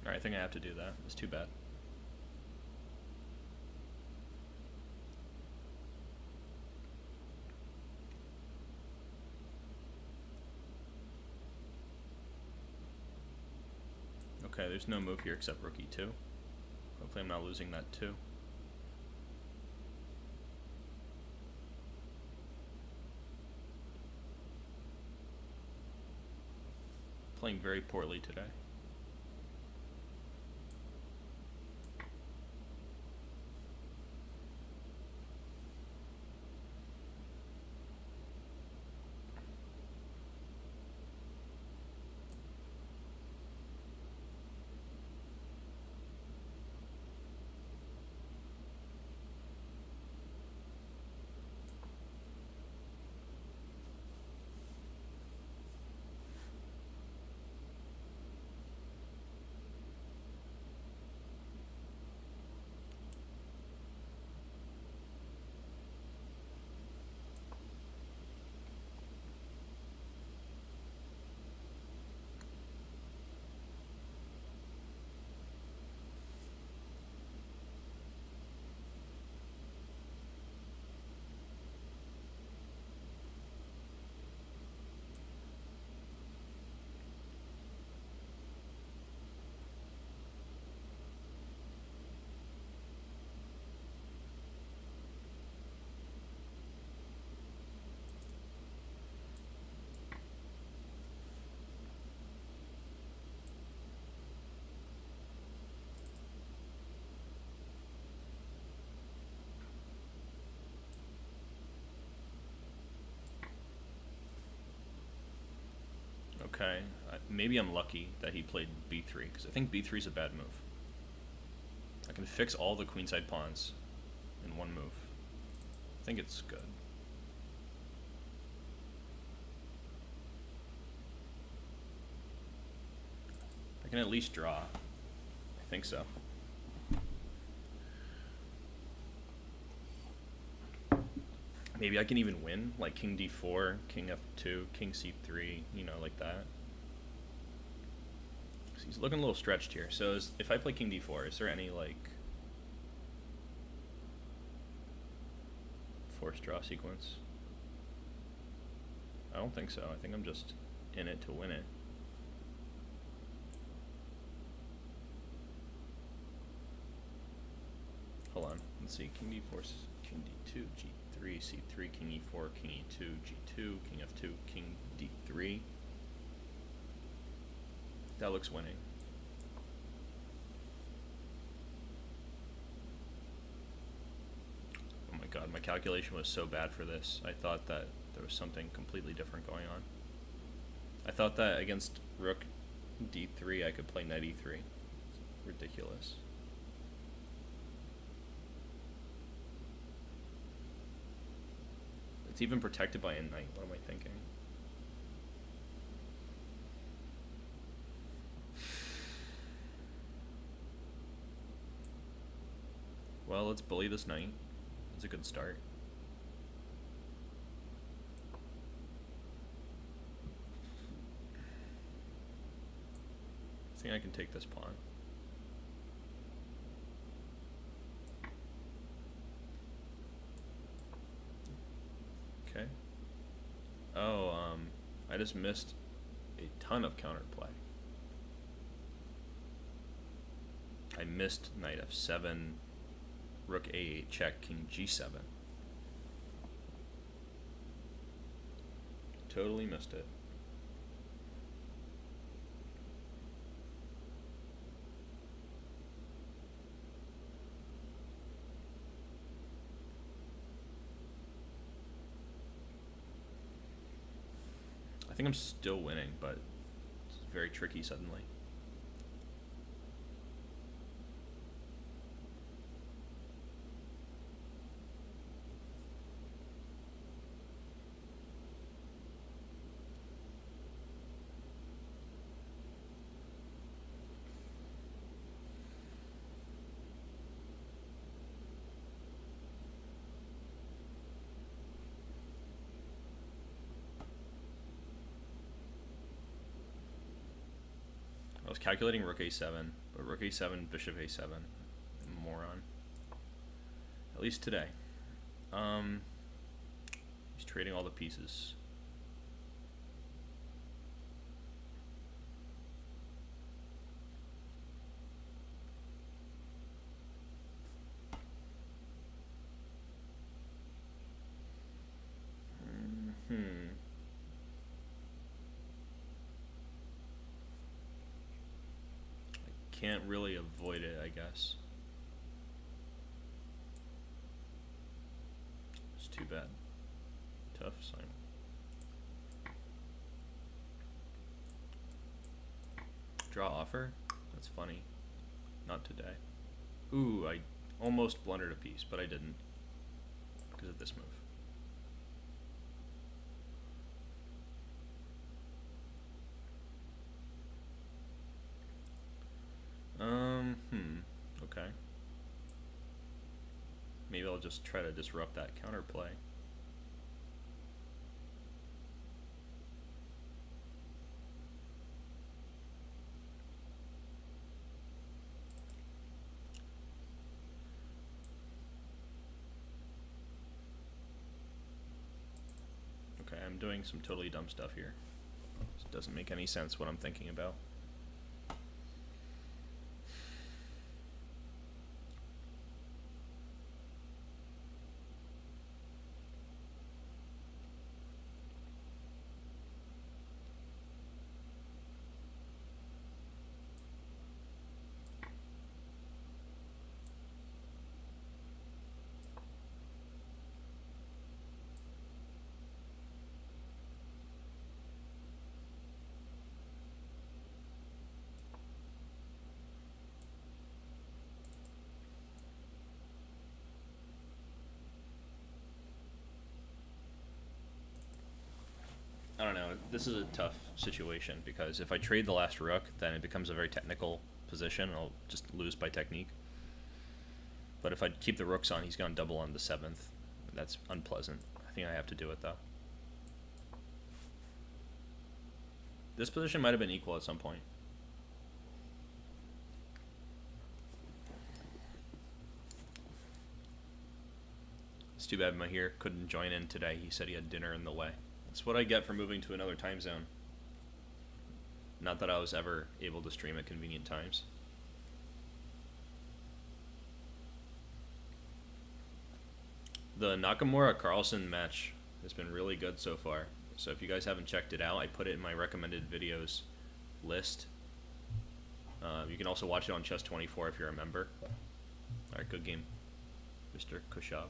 Alright, I think I have to do that. It's too bad. Okay, there's no move here except rookie 2. Hopefully I'm not losing that too. Playing very poorly today. Okay, maybe I'm lucky that he played b3, because I think b3 is a bad move. I can fix all the queenside pawns in one move. I think it's good. I can at least draw. I think so. Maybe I can even win, like king d4, king f2, king c3, you know, like that. So he's looking a little stretched here. So if I play king d4, is there any, like, forced draw sequence? I don't think so. I think I'm just in it to win it. Hold on. Let's see. King d4, king d2, g3, c3, king e4, king e2, g2, king f2, king d3. That looks winning. Oh my god, my calculation was so bad for this. I thought that there was something completely different going on. I thought that against rook d3 I could play knight e3. Ridiculous. It's even protected by a knight. What am I thinking? Well, let's bully this knight. That's a good start. I think I can take this pawn. Okay. Oh, I just missed a ton of counterplay. I missed knight f7, rook a8 check, king g7. Totally missed it. I think I'm still winning, but it's very tricky suddenly. I was calculating rook a7, but rook a7, bishop a7. Moron. At least today. He's trading all the pieces. Can't really avoid it, I guess. It's too bad. Tough sign. Draw offer? That's funny. Not today. Ooh, I almost blundered a piece, but I didn't. Because of this move. Okay. Maybe I'll just try to disrupt that counterplay. Okay, I'm doing some totally dumb stuff here. It doesn't make any sense what I'm thinking about. this is a tough situation because if I trade the last rook, then it becomes a very technical position. I'll just lose by technique. But if I keep the rooks on, he's gone double on the 7th. That's unpleasant. I think I have to do it though. This position might have been equal at some point. It's too bad Mahir couldn't join in today. He said he had dinner in the way. That's what I get for moving to another time zone. Not that I was ever able to stream at convenient times. The Nakamura-Carlsen match has been really good so far. So if you guys haven't checked it out, I put it in my recommended videos list. You can also watch it on Chess24 if you're a member. Alright, good game, Mr. Kushagra.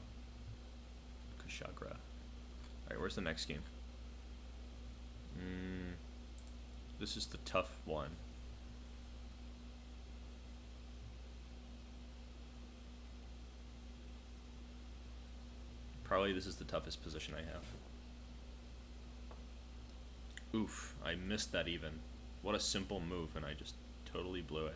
Alright, where's the next game? This is the tough one. Probably this is the toughest position I have. Oof, I missed that even. What a simple move, and I just totally blew it.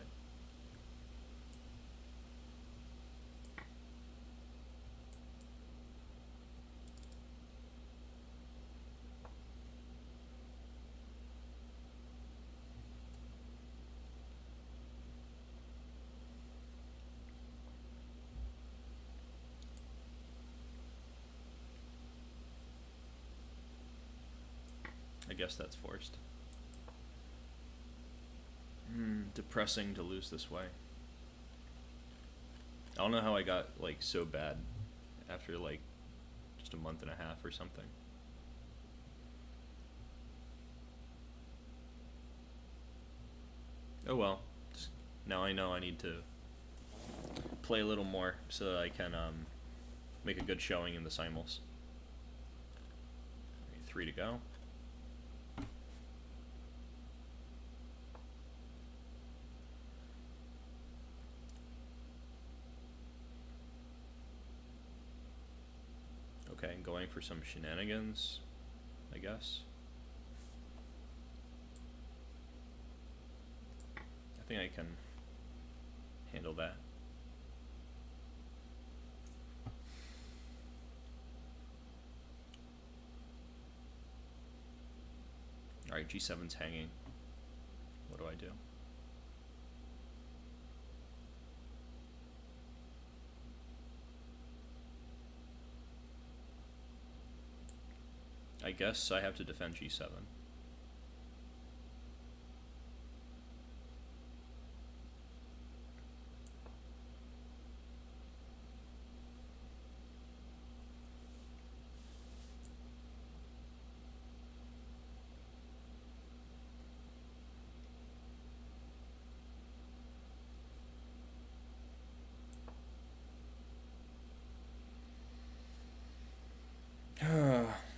I guess that's forced. Depressing to lose this way. I don't know how I got like so bad after like just a month and a half or something. Oh well. Now I know I need to play a little more so that I can make a good showing in the simuls. 3 to go. Okay, going for some shenanigans, I guess. I think I can handle that. Alright, G7's hanging. What do I do? I guess I have to defend G7.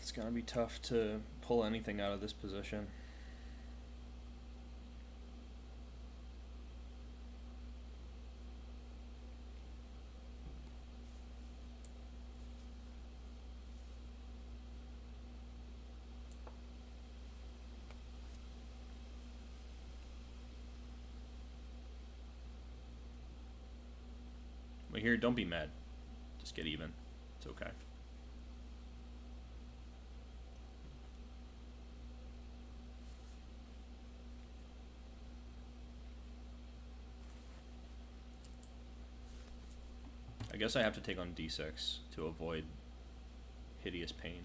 It's gonna be tough to pull anything out of this position. But here, don't be mad. Just get even. It's okay. I guess I have to take on d6 to avoid hideous pain.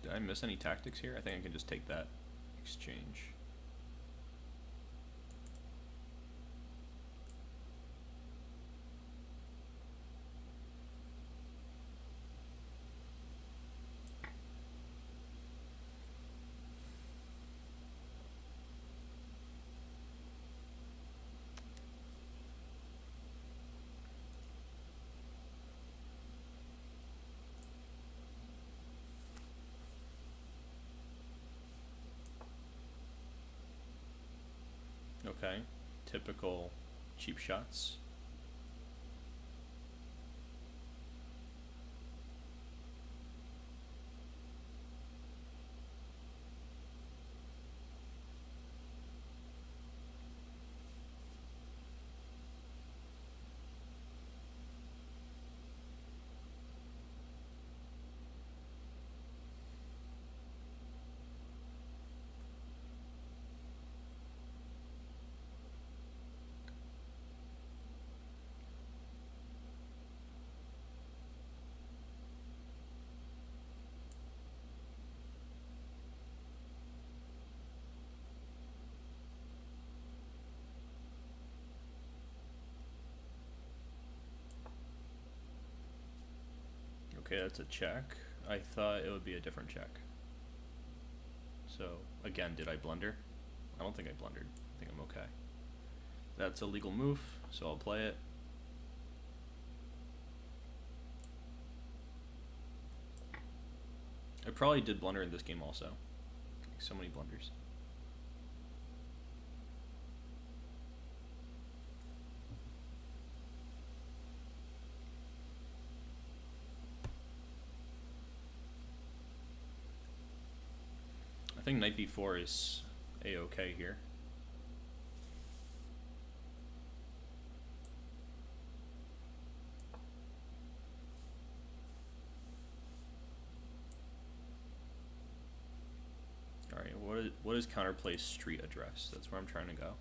Did I miss any tactics here? I think I can just take that exchange. Okay. Typical cheap shots. Okay, that's a check. I thought it would be a different check. So, again, did I blunder? I don't think I blundered. I think I'm okay. That's a legal move, so I'll play it. I probably did blunder in this game also. So many blunders. I think knight b4 is a-okay here. Alright, what is counterplay street address? That's where I'm trying to go.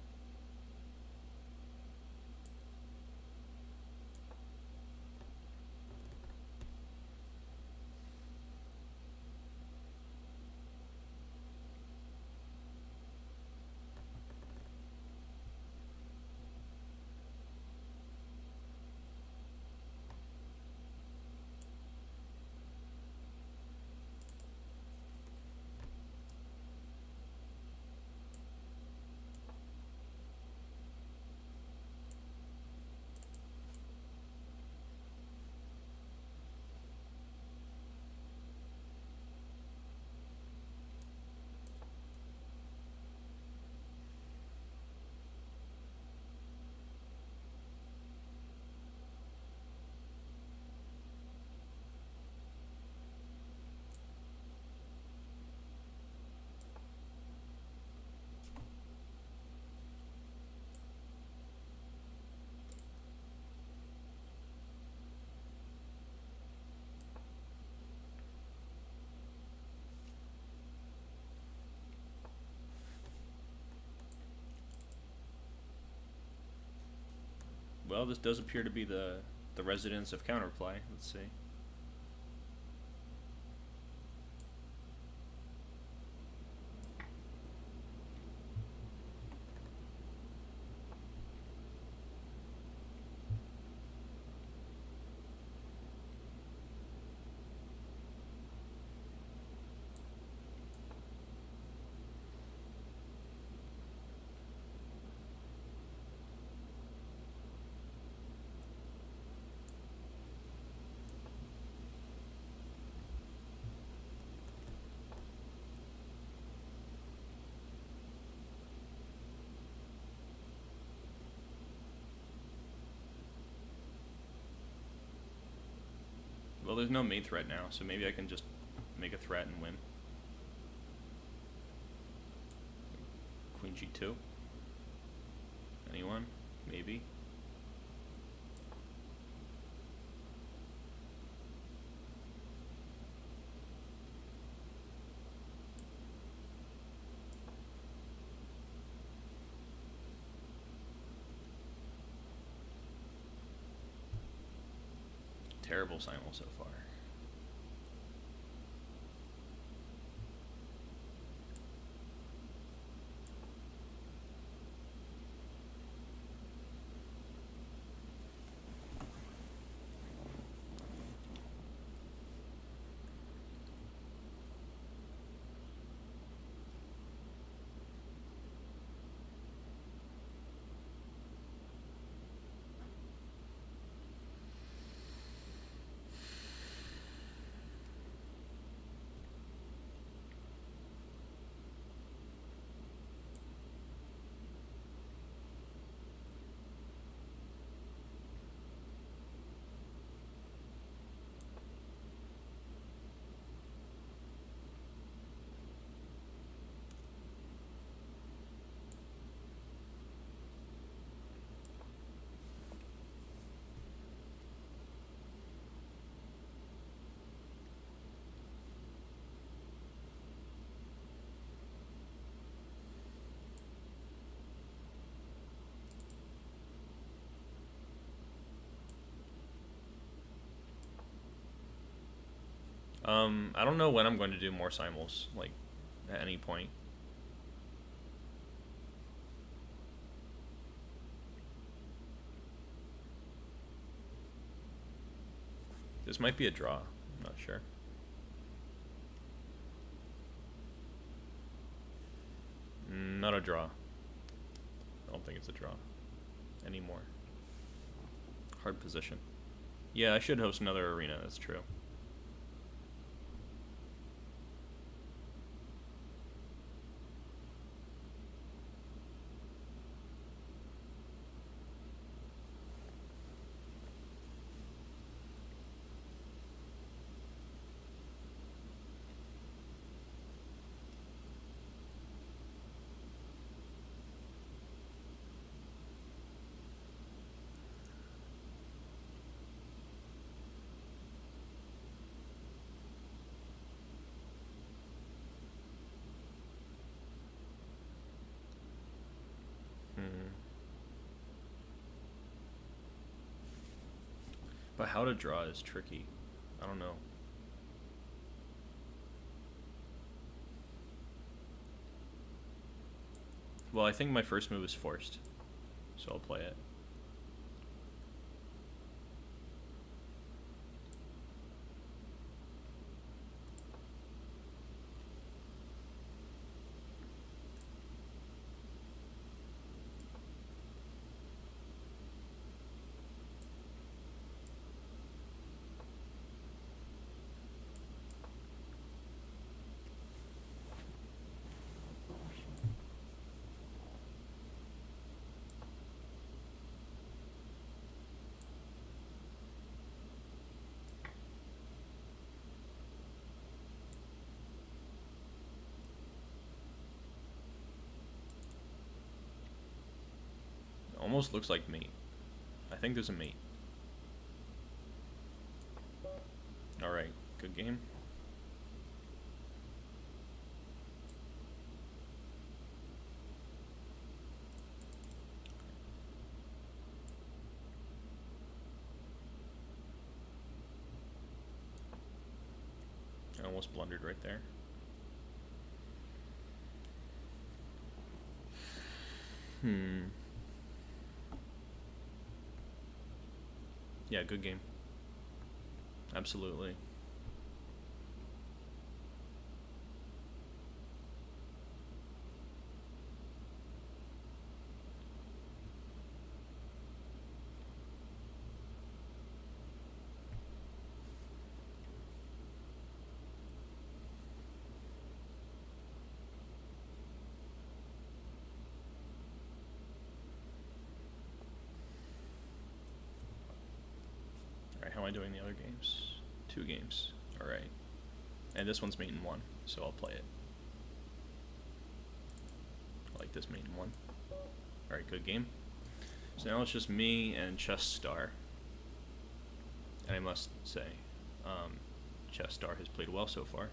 Well, this does appear to be the residence of counterplay. Let's see. Well, there's no mate threat now, so maybe I can just make a threat and win. Queen g2. Anyone? Maybe. Terrible simul so far. I don't know when I'm going to do more simuls, like, at any point. This might be a draw. I'm not sure. Not a draw. I don't think it's a draw anymore. Hard position. Yeah, I should host another arena, that's true. But how to draw is tricky. I don't know. Well, I think my first move is forced, so I'll play it. Almost looks like mate. I think there's a mate. Alright, good game. I almost blundered right there. Yeah, good game. Absolutely. Alright, how am I doing the other games? 2 games. Alright. And this one's mate in 1, so I'll play it. I like this mate in 1. Alright, good game. So now it's just me and Chess Star. And I must say, Chess Star has played well so far.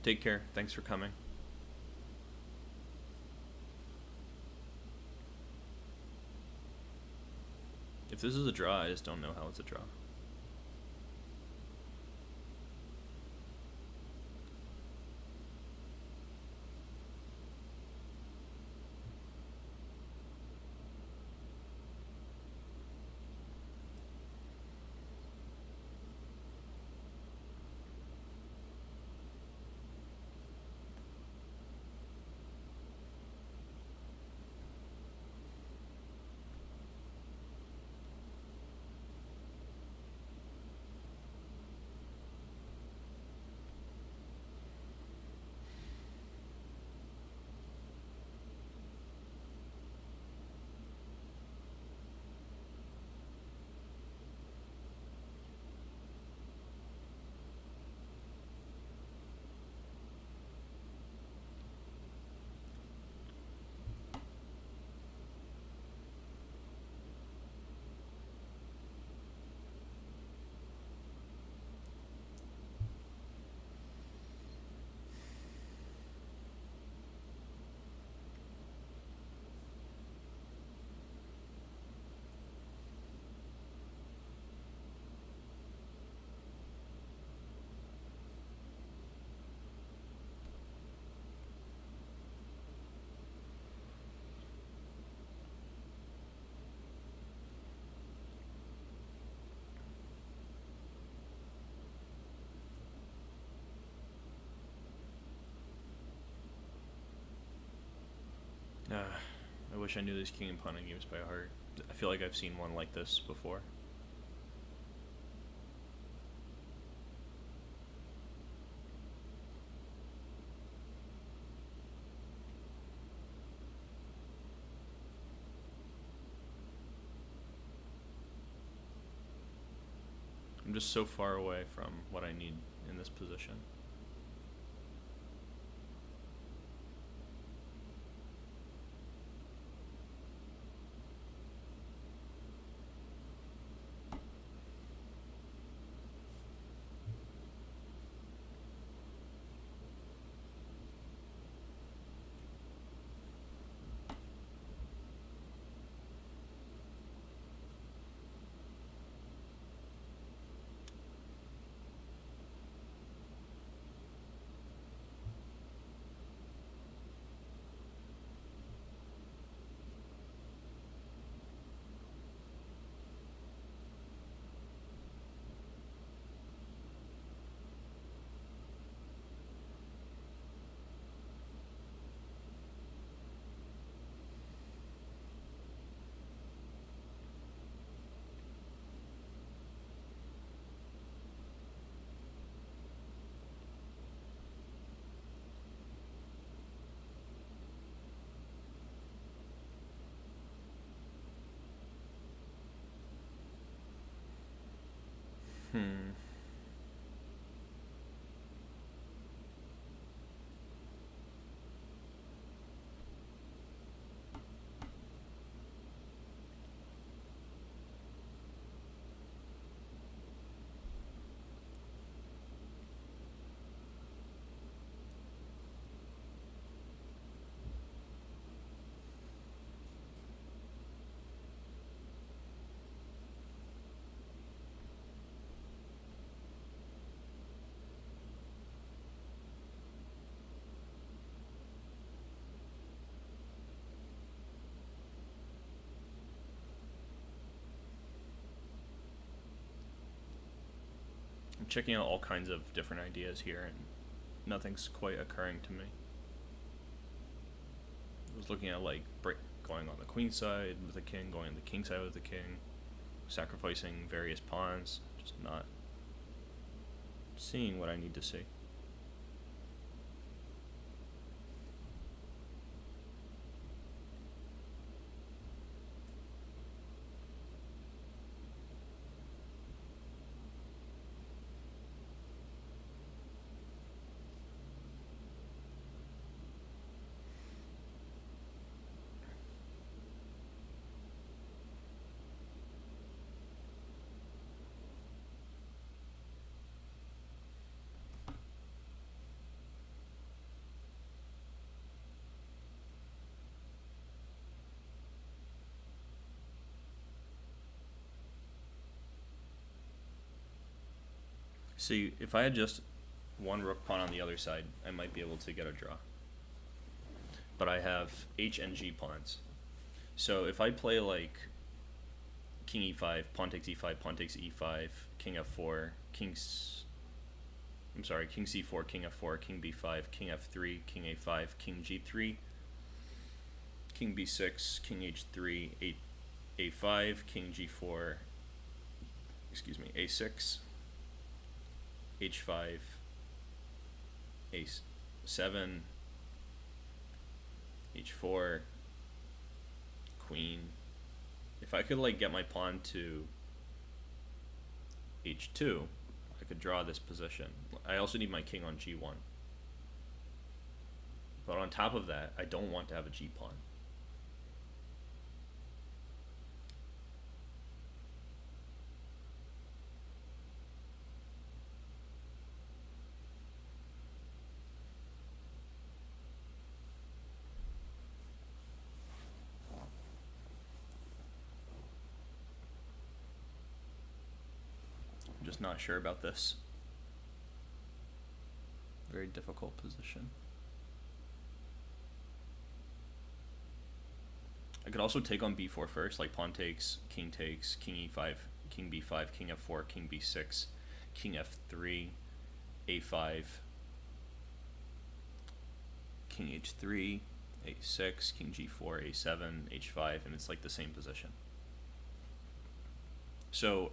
Take care. Thanks for coming. If this is a draw, I just don't know how it's a draw. wish I knew these king and pawn games by heart. I feel like I've seen one like this before. I'm just so far away from what I need in this position. Hmm. I'm checking out all kinds of different ideas here, and nothing's quite occurring to me. I was looking at like going on the queen side with the king, going on the king side with the king, sacrificing various pawns, just not seeing what I need to see. See, if I had just one rook pawn on the other side, I might be able to get a draw. But I have h and g pawns. So if I play like king e5, pawn takes e5, pawn takes e5, king f4, king c4, king f4, king b5, king f3, king a5, king g3, king b6, king h3, a5, king g4, a6, h5, a7, h4, queen. If I could like get my pawn to h2, I could draw this position. I also need my king on g1. But on top of that, I don't want to have a g pawn. I'm just not sure about this. Very difficult position. I could also take on b4 first, like pawn takes, king e5, king b5, king f4, king b6, king f3, a5, king h3, a6, king g4, a7, h5, and it's like the same position. So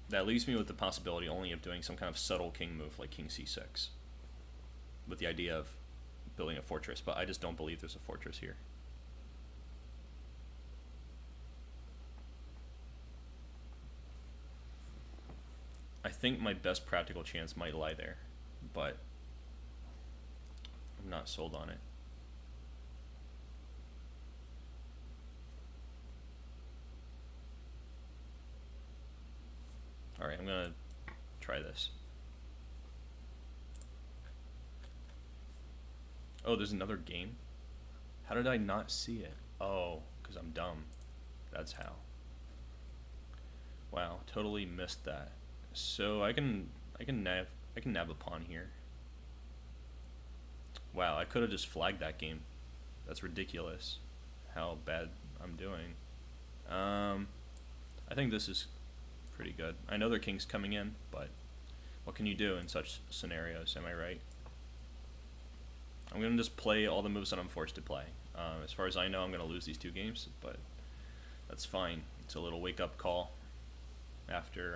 that leaves me with the possibility only of doing some kind of subtle king move like king c6, with the idea of building a fortress, but I just don't believe there's a fortress here. I think my best practical chance might lie there, but I'm not sold on it. Alright, I'm gonna try this. Oh, there's another game? How did I not see it? Oh, because I'm dumb. That's how. Wow, totally missed that. So I can nav a pawn here. Wow, I could have just flagged that game. That's ridiculous. How bad I'm doing. I think this is pretty good. I know their king's coming in, but what can you do in such scenarios? Am I right? I'm gonna just play all the moves that I'm forced to play. As far as I know, I'm gonna lose these 2 games, but that's fine. It's a little wake-up call after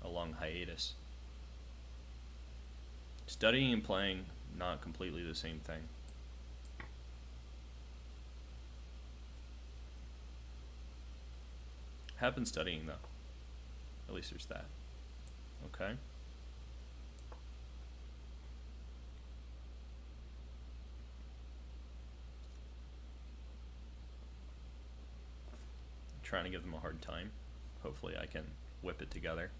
a long hiatus. Studying and playing, not completely the same thing. Have been studying though. At least there's that. Okay. Trying to give them a hard time. Hopefully I can whip it together.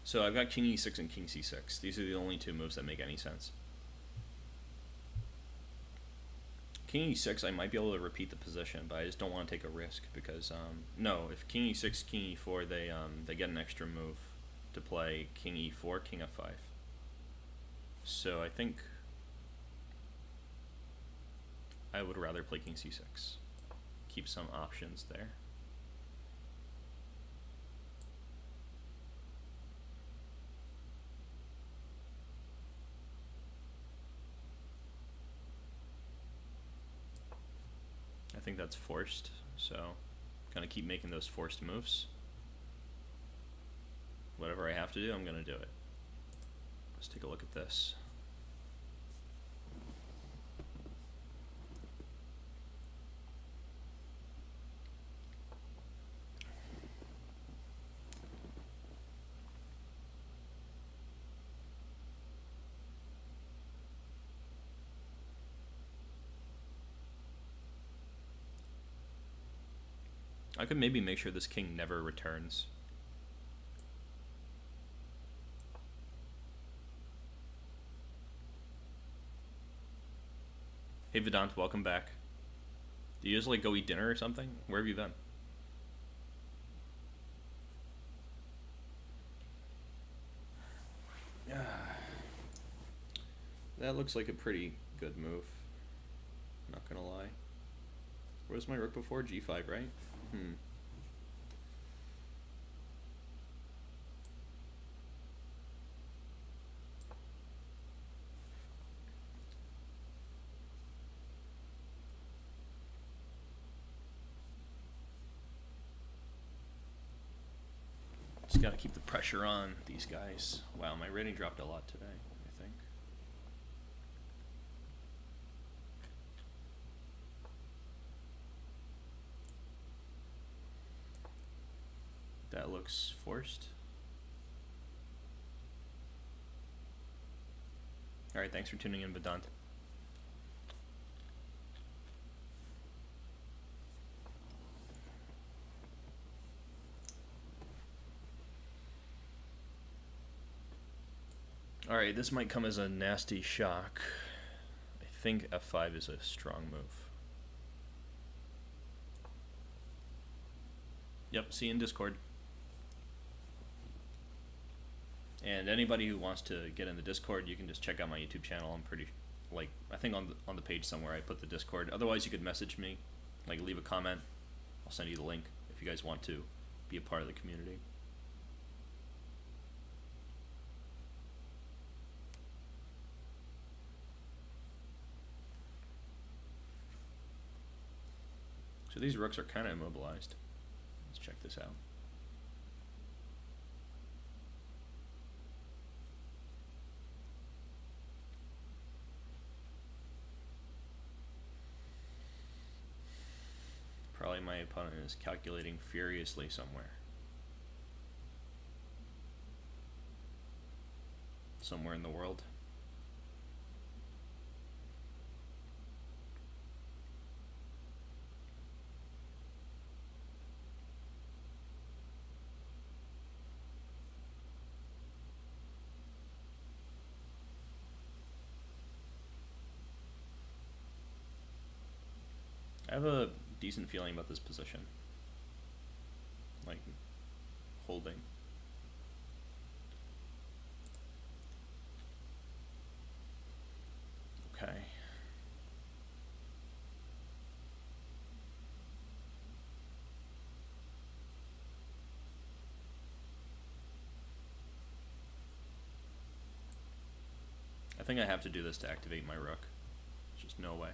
So I've got king e6 and king c6. These are the only 2 moves that make any sense. King e6, I might be able to repeat the position, but I just don't want to take a risk because no, if king e6, king e4, they get an extra move to play king e4, king f5. So I think I would rather play king c6. Keep some options there. I think that's forced, so gonna keep making those forced moves. Whatever I have to do, I'm gonna do it. Let's take a look at this. I could maybe make sure this king never returns. Hey Vedant, welcome back. Do you just like go eat dinner or something? Where have you been? That looks like a pretty good move. Not gonna lie. Where was my rook before? G5, right? Just gotta keep the pressure on these guys. Wow, my rating dropped a lot today, I think. That looks forced. Alright, thanks for tuning in, Vedant. Alright, this might come as a nasty shock. I think f5 is a strong move. Yep, see you in Discord. And anybody who wants to get in the Discord, you can just check out my YouTube channel. I'm pretty, like, I think on the page somewhere I put the Discord. Otherwise, you could message me, like leave a comment. I'll send you the link if you guys want to be a part of the community. So these rooks are kind of immobilized. Let's check this out. Probably my opponent is calculating furiously somewhere. Somewhere in the world. I have a decent feeling about this position. Like, holding. Okay. I think I have to do this to activate my rook. There's just no way.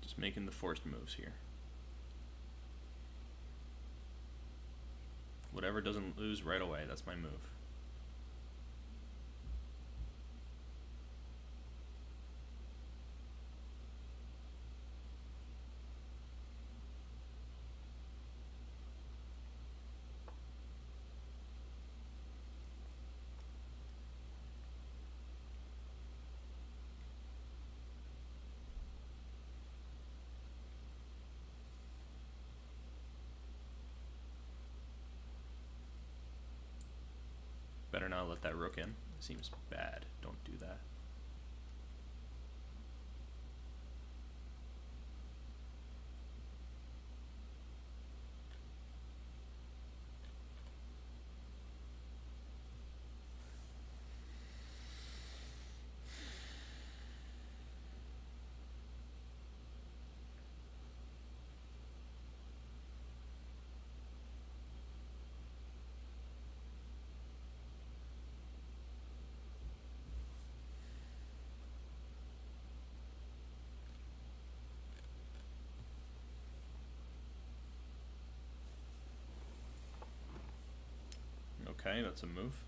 Just making the forced moves here. Whatever doesn't lose right away, that's my move. Better not let that rook in. It seems bad. Don't do that. Okay, that's a move.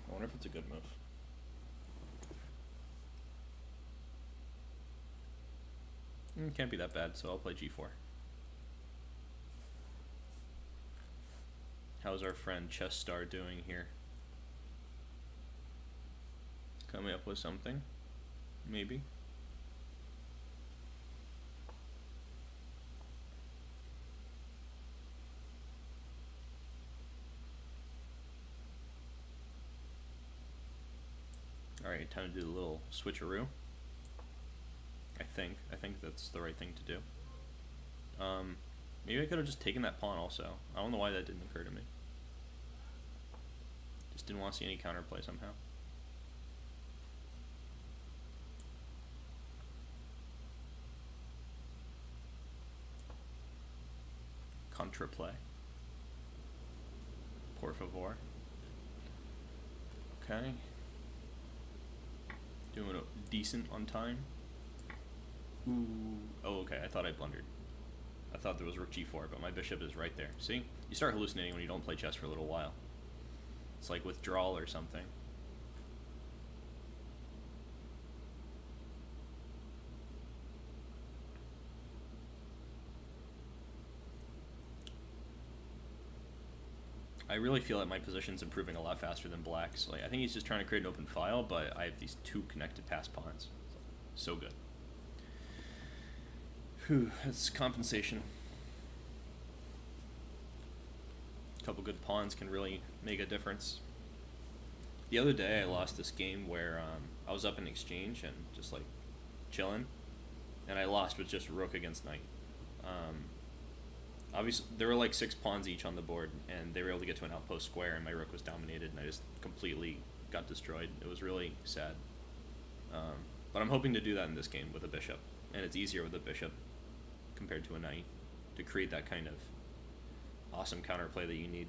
I wonder if it's a good move. Can't be that bad, so I'll play g4. How's our friend Chess Star doing here? Coming up with something? Maybe. Alright, time to do a little switcheroo. I think that's the right thing to do. Maybe I could have just taken that pawn also. I don't know why that didn't occur to me. Just didn't want to see any counterplay somehow. Contraplay. Por favor. Okay. Doing a decent on time. Ooh. Oh, okay. I thought I blundered. I thought there was rook g4, but my bishop is right there. See? You start hallucinating when you don't play chess for a little while. It's like withdrawal or something. I really feel that my position's improving a lot faster than Black's. Like, I think he's just trying to create an open file, but I have these two connected passed pawns. So good. Whew, that's compensation. A couple good pawns can really make a difference. The other day I lost this game where I was up in exchange and just like chilling, and I lost with just rook against knight. Obviously, there were like 6 pawns each on the board, and they were able to get to an outpost square, and my rook was dominated, and I just completely got destroyed. It was really sad. But I'm hoping to do that in this game with a bishop, and it's easier with a bishop compared to a knight to create that kind of awesome counterplay that you need.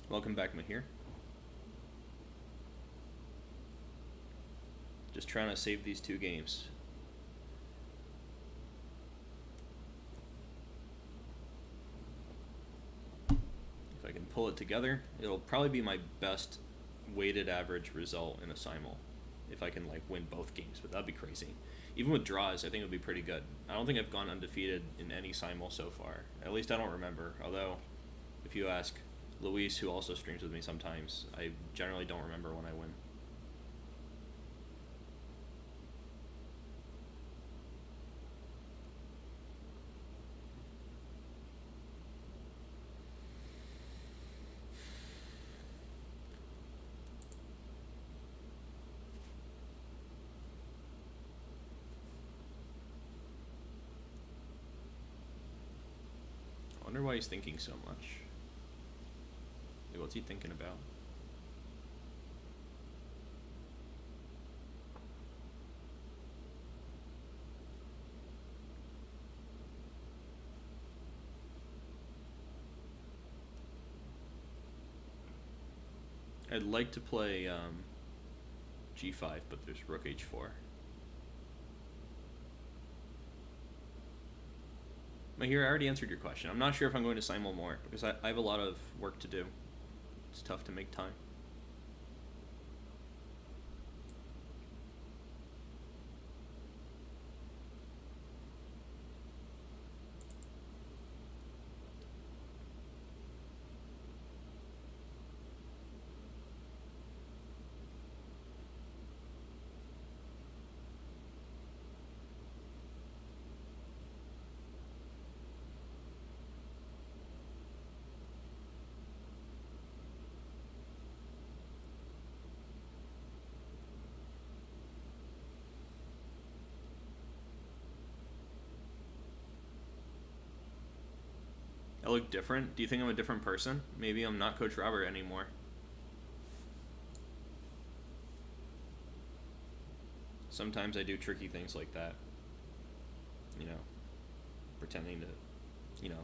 Welcome back, Mahir. Just trying to save these 2 games. If I can pull it together, it'll probably be my best weighted average result in a simul. If I can like win both games, but that'd be crazy. Even with draws, I think it would be pretty good. I don't think I've gone undefeated in any simul so far. At least I don't remember. Although, if you ask Luis, who also streams with me sometimes, I generally don't remember when I win. I wonder why he's thinking so much. What's he thinking about? I'd like to play g5, but there's rook h4. Mahir, I already answered your question. I'm not sure if I'm going to simul more, because I have a lot of work to do. It's tough to make time. I look different? Do you think I'm a different person? Maybe I'm not Coach Robert anymore. Sometimes I do tricky things like that. You know, pretending to, you know,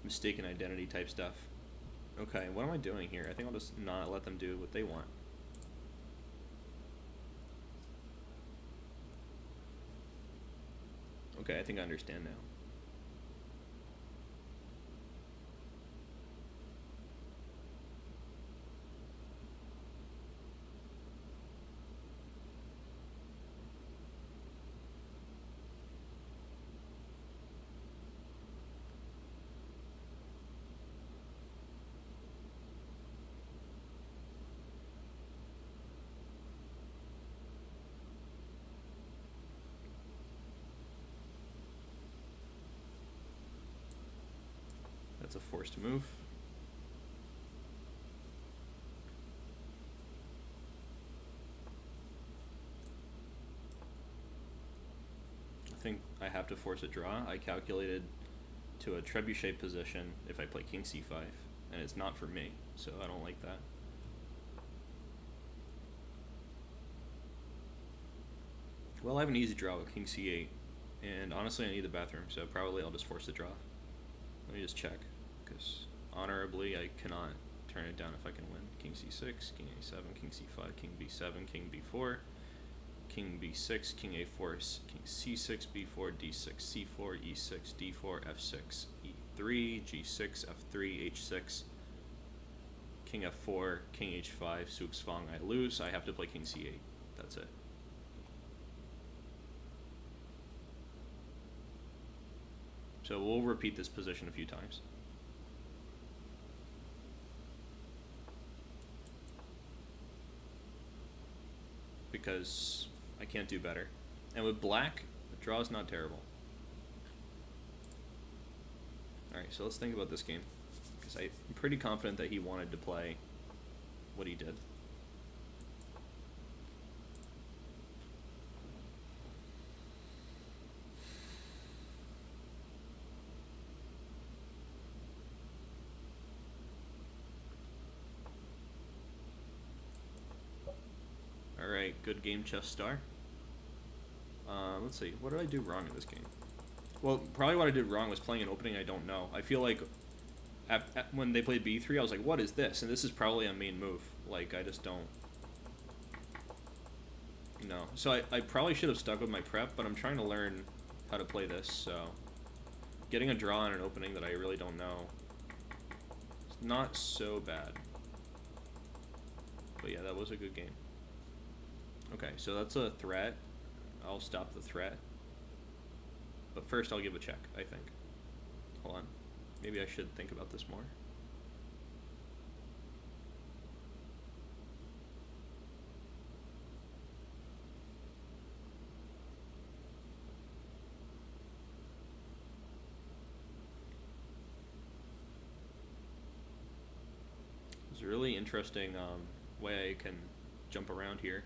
mistaken identity type stuff. Okay, what am I doing here? I think I'll just not let them do what they want. Okay, I think I understand now. That's a forced move. I think I have to force a draw. I calculated to a trebuchet position if I play king c5, and it's not for me, so I don't like that. Well, I have an easy draw with king c8, and honestly I need the bathroom, so probably I'll just force the draw. Let me just check, because honorably I cannot turn it down if I can win. King c6, king a7, king c5, king b7, king b4, king b6, king a4, king c6, b4, d6, c4, e6, d4, f6, e3, g6, f3, h6, king f4, king h5, Suksvang, I lose. I have to play king c8. That's it. So we'll repeat this position a few times. Because I can't do better. And with black, the draw is not terrible. Alright, so let's think about this game. Because I'm pretty confident that he wanted to play what he did. Alright, good game, chess star. Let's see, what did I do wrong in this game? Well, probably what I did wrong was playing an opening I don't know. I feel like when they played b3, I was like, what is this? And this is probably a main move. Like, I just don't know. So I probably should have stuck with my prep, but I'm trying to learn how to play this, so getting a draw on an opening that I really don't know is not so bad. But yeah, that was a good game. Okay, so that's a threat. I'll stop the threat. But first I'll give a check, I think. Hold on. Maybe I should think about this more. It's a really interesting way I can jump around here.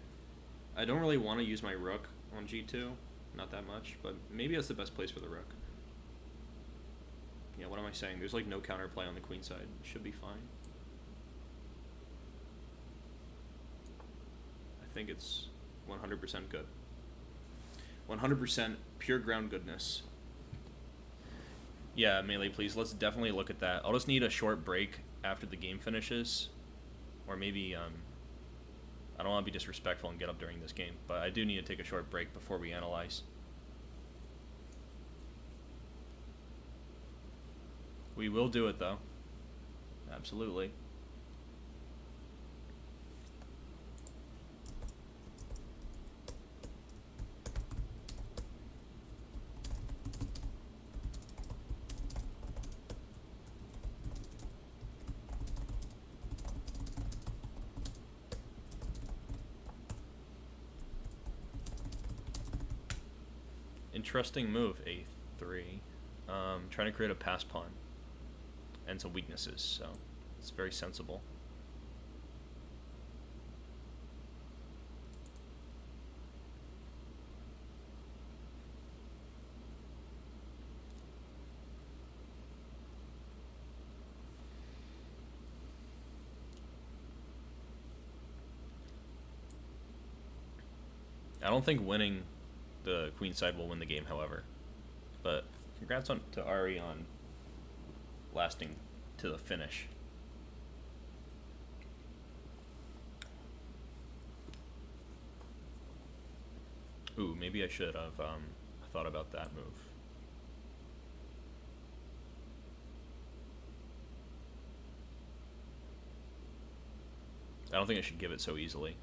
I don't really want to use my rook on g2, not that much, but maybe that's the best place for the rook. Yeah, what am I saying? There's like no counterplay on the queen side. It should be fine. I think it's 100% good. 100% pure ground goodness. Yeah, Melee, please, let's definitely look at that. I'll just need a short break after the game finishes. Or maybe, I don't want to be disrespectful and get up during this game, but I do need to take a short break before we analyze. We will do it, though. Absolutely. Interesting move, a3. Trying to create a pass pawn and some weaknesses, so it's very sensible. I don't think winning the queen side will win the game, however. But congrats to Ari on lasting to the finish. Ooh, maybe I should have thought about that move. I don't think I should give it so easily.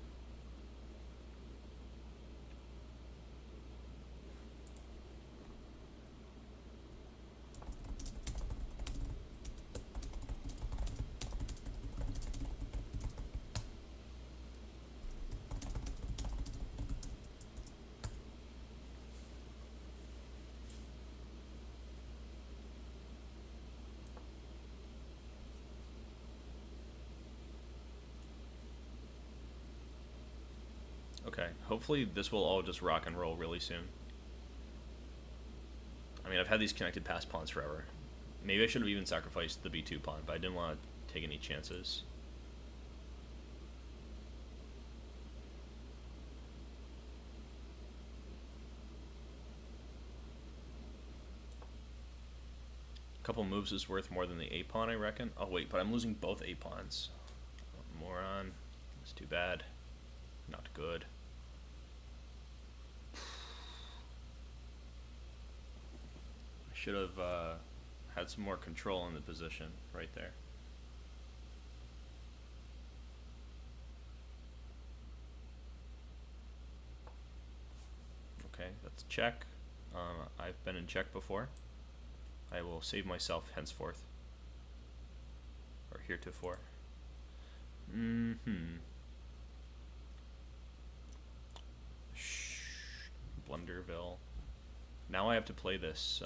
Okay, hopefully this will all just rock and roll really soon. I mean, I've had these connected pass pawns forever. Maybe I should have even sacrificed the b2 pawn, but I didn't want to take any chances. couple moves is worth more than the A pawn, I reckon. Oh wait, but I'm losing both A pawns. Moron. It's too bad. Not good. I should have had some more control in the position right there. Okay, that's check. I've been in check before. I will save myself henceforth. Or heretofore. Blunderville. Now I have to play this.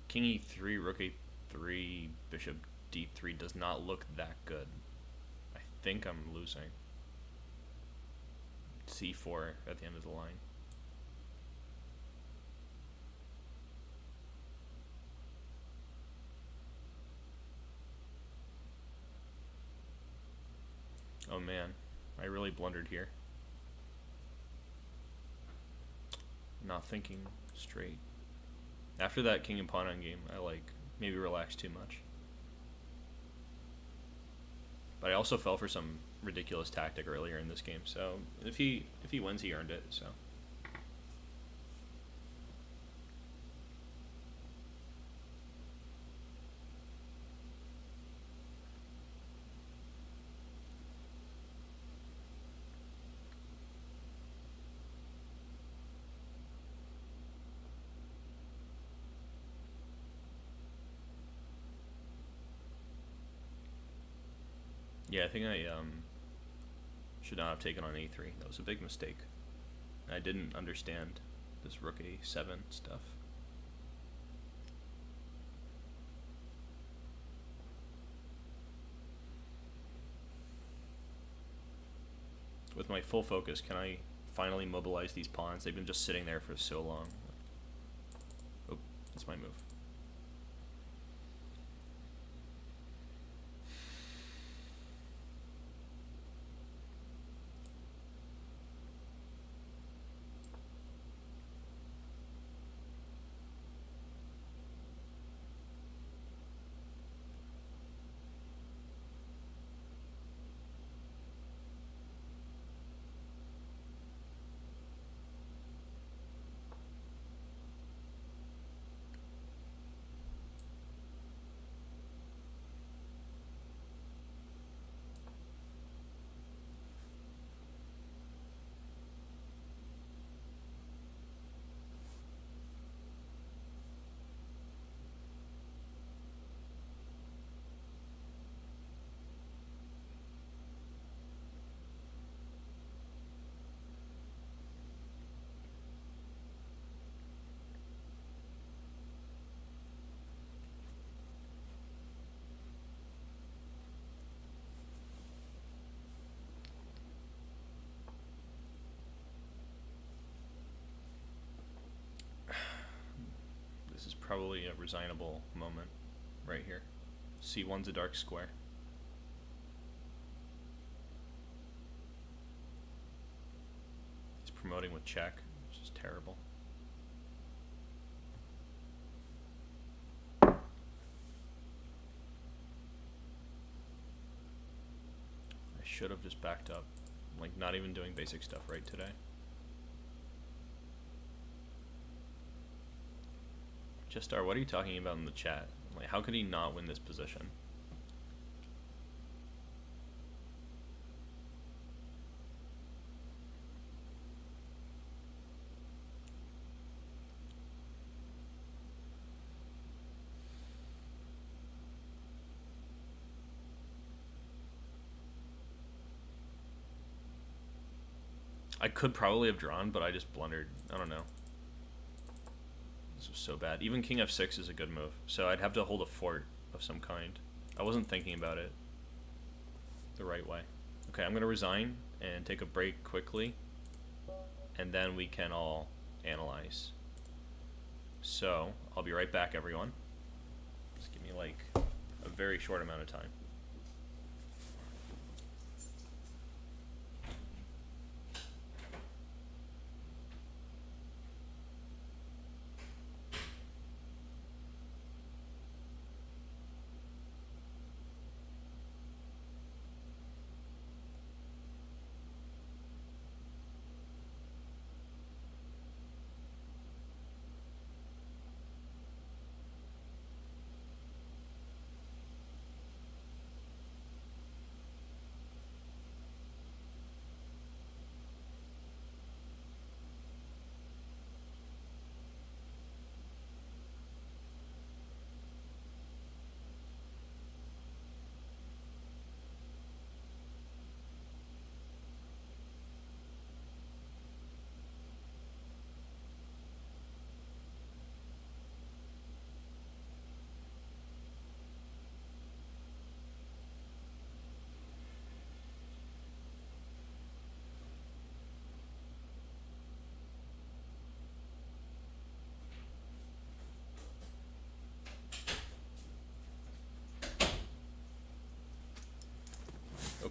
King e3, rook a3, bishop d3 does not look that good. I think I'm losing. c4 at the end of the line. Oh man, I really blundered here. Not thinking straight. After that king and pawn on game, I maybe relaxed too much. But I also fell for some ridiculous tactic earlier in this game, so if he wins, he earned it. So. Yeah, I think I should not have taken on a3. That was a big mistake. I didn't understand this rook a7 stuff. With my full focus, can I finally mobilize these pawns? They've been just sitting there for so long. Oh, that's my move. Probably a resignable moment right here. C1's a dark square. He's promoting with check, which is terrible. I should have just backed up. Like, not even doing basic stuff right today. Justar, what are you talking about in the chat? Like, how could he not win this position? I could probably have drawn, but I just blundered. I don't know. This was so bad. Even king f6 is a good move, so I'd have to hold a fort of some kind. I wasn't thinking about it the right way. Okay, I'm going to resign and take a break quickly, and then we can all analyze. So, I'll be right back, everyone. Just give me like a very short amount of time.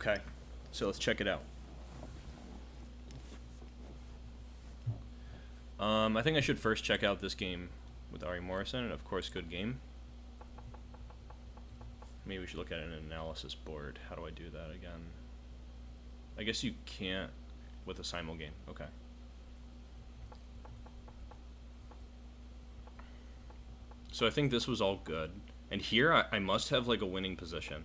Okay, so let's check it out. I think I should first check out this game with Ari Morrison, and of course, good game. Maybe we should look at an analysis board. How do I do that again? I guess you can't with a simul game. Okay. So I think this was all good. And here I must have like a winning position.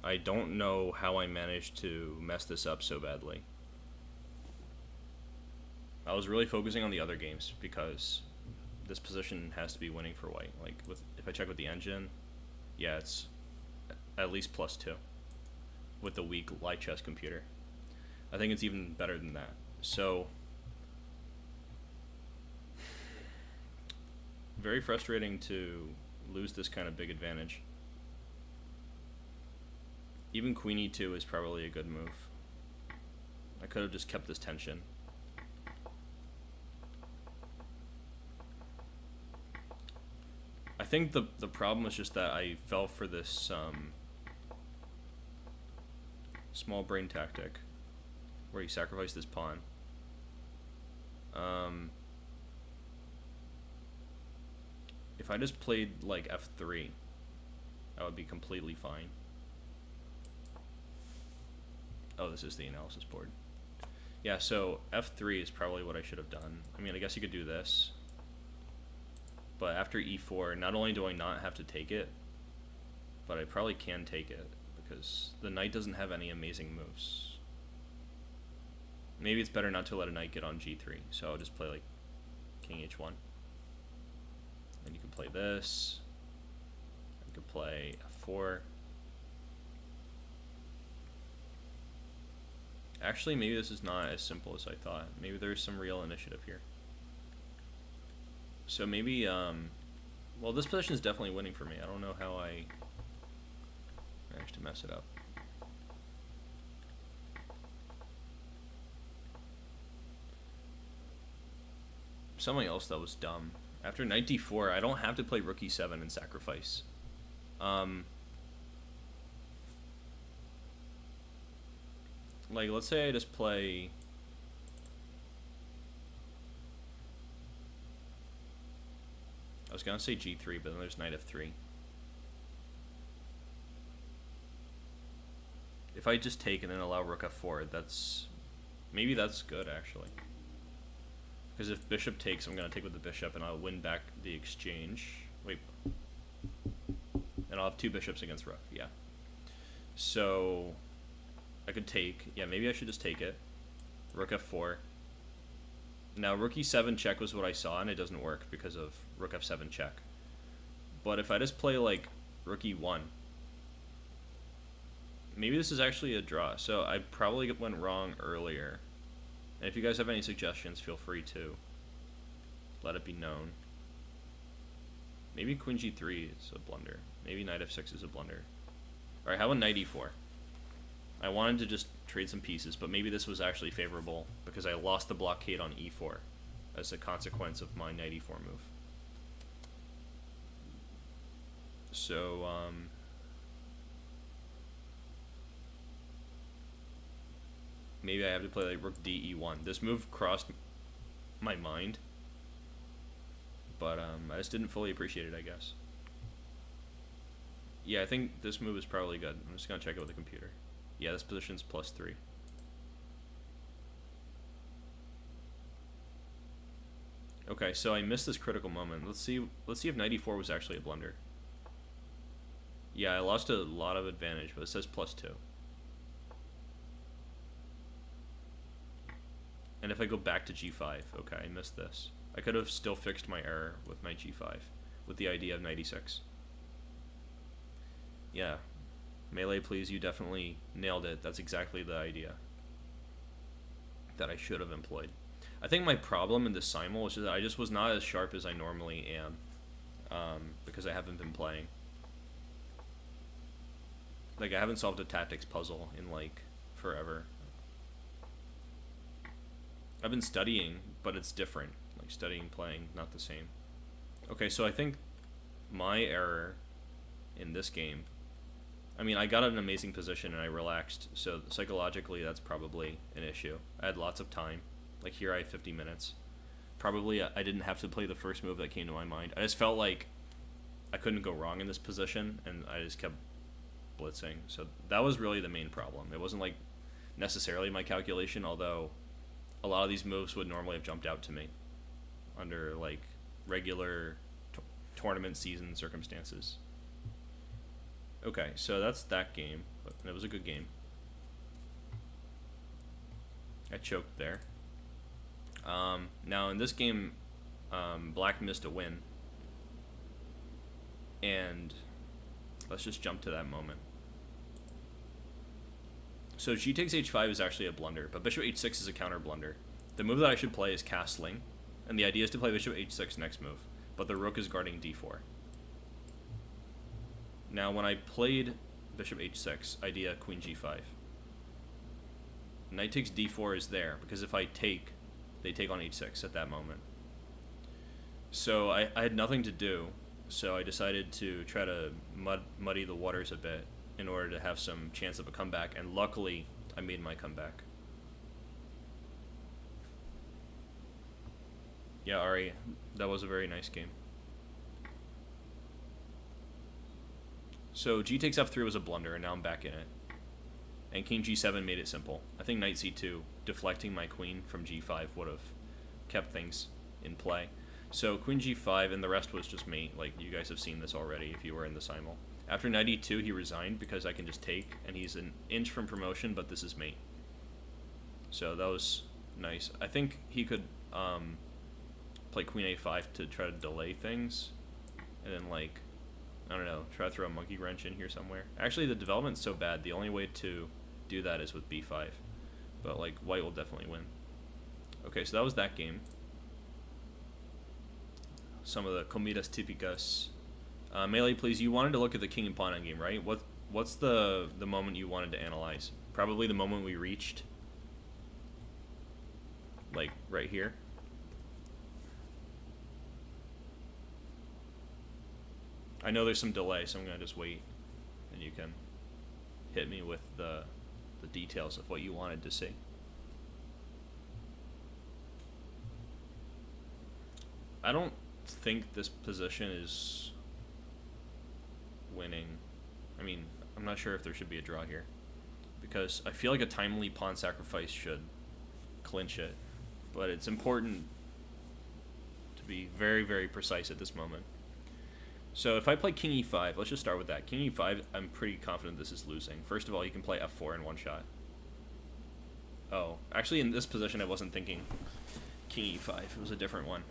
I don't know how I managed to mess this up so badly. I was really focusing on the other games because this position has to be winning for white. Like if I check with the engine, yeah, it's at least +2 with the weak light chess computer. I think it's even better than that. So very frustrating to lose this kind of big advantage. Even queen e2 is probably a good move. I could have just kept this tension. I think the problem was just that I fell for this small brain tactic where you sacrifice this pawn. If I just played like f3, that would be completely fine. Oh, this is the analysis board. Yeah, so f3 is probably what I should have done. I mean, I guess you could do this. But after e4, not only do I not have to take it, but I probably can take it because the knight doesn't have any amazing moves. Maybe it's better not to let a knight get on g3, so I'll just play like king h1. And you can play this. You can play f4. Actually, maybe this is not as simple as I thought. Maybe there's some real initiative here. So maybe, well, this position is definitely winning for me. I don't know how I managed to mess it up. Something else that was dumb. After knight d4, I don't have to play rook e7 and sacrifice. Like, let's say I just play... I was gonna say g3, but then there's knight f3. If I just take and then allow rook f4, that's... maybe that's good, actually. Because if bishop takes, I'm gonna take with the bishop, and I'll win back the exchange. Wait. And I'll have two bishops against rook, yeah. So... I could take. Yeah, maybe I should just take it. Rook f4. Now, rook e7 check was what I saw, and it doesn't work because of rook f7 check. But if I just play, like, rook e1, maybe this is actually a draw. So I probably went wrong earlier. And if you guys have any suggestions, feel free to let it be known. Maybe queen g3 is a blunder. Maybe knight f6 is a blunder. Alright, how about knight e4? I wanted to just trade some pieces, but maybe this was actually favorable because I lost the blockade on e4 as a consequence of my knight e4 move. So, maybe I have to play like rook d e1. This move crossed my mind, but I just didn't fully appreciate it, I guess. Yeah, I think this move is probably good. I'm just going to check it with the computer. Yeah, this position's +3. Okay, so I missed this critical moment. Let's see if knight e4 was actually a blunder. Yeah, I lost a lot of advantage, but it says +2. And if I go back to g5, okay, I missed this. I could have still fixed my error with knight g5, with the idea of knight e6. Yeah. Melee, please, you definitely nailed it. That's exactly the idea that I should have employed. I think my problem in the simul is that I just was not as sharp as I normally am, because I haven't been playing. Like, I haven't solved a tactics puzzle in, like, forever. I've been studying, but it's different. Like, studying, playing, not the same. Okay, so I think my error in this game I mean, I got an amazing position and I relaxed, so psychologically that's probably an issue. I had lots of time. Like here I had 50 minutes. Probably I didn't have to play the first move that came to my mind. I just felt like I couldn't go wrong in this position, and I just kept blitzing. So that was really the main problem. It wasn't like necessarily my calculation, although a lot of these moves would normally have jumped out to me under like regular tournament season circumstances. Okay, so that's that game. But it was a good game. I choked there. Now in this game, Black missed a win. And let's just jump to that moment. So g takes h5 is actually a blunder, but bishop h6 is a counter blunder. The move that I should play is castling, and the idea is to play bishop h6 next move, but the rook is guarding d4. Now when I played bishop h6, idea queen g5. Knight takes d4 is there, because if I take, they take on h6 at that moment. So I had nothing to do, so I decided to try to muddy the waters a bit in order to have some chance of a comeback, and luckily I made my comeback. Yeah, Ari, that was a very nice game. So g takes f3 was a blunder, and now I'm back in it. And king g7 made it simple. I think knight c2, deflecting my queen from g5 would have kept things in play. So queen g5, and the rest was just mate. Like, you guys have seen this already if you were in the simul. After knight e2, he resigned because I can just take, and he's an inch from promotion, but this is mate. So that was nice. I think he could play queen a5 to try to delay things, and then, like, I don't know, try to throw a monkey wrench in here somewhere. Actually, the development's so bad, the only way to do that is with b5. But, like, white will definitely win. Okay, so that was that game. Some of the comidas típicas. Melee, please, you wanted to look at the king and pawn endgame, right? What's the moment you wanted to analyze? Probably the moment we reached, like, right here. I know there's some delay, so I'm going to just wait, and you can hit me with the details of what you wanted to see. I don't think this position is winning. I mean, I'm not sure if there should be a draw here, because I feel like a timely pawn sacrifice should clinch it, but it's important to be very, very precise at this moment. So if I play king e5, let's just start with that. King e5, I'm pretty confident this is losing. First of all, you can play f4 in one shot. Oh, actually in this position I wasn't thinking king e5. It was a different one.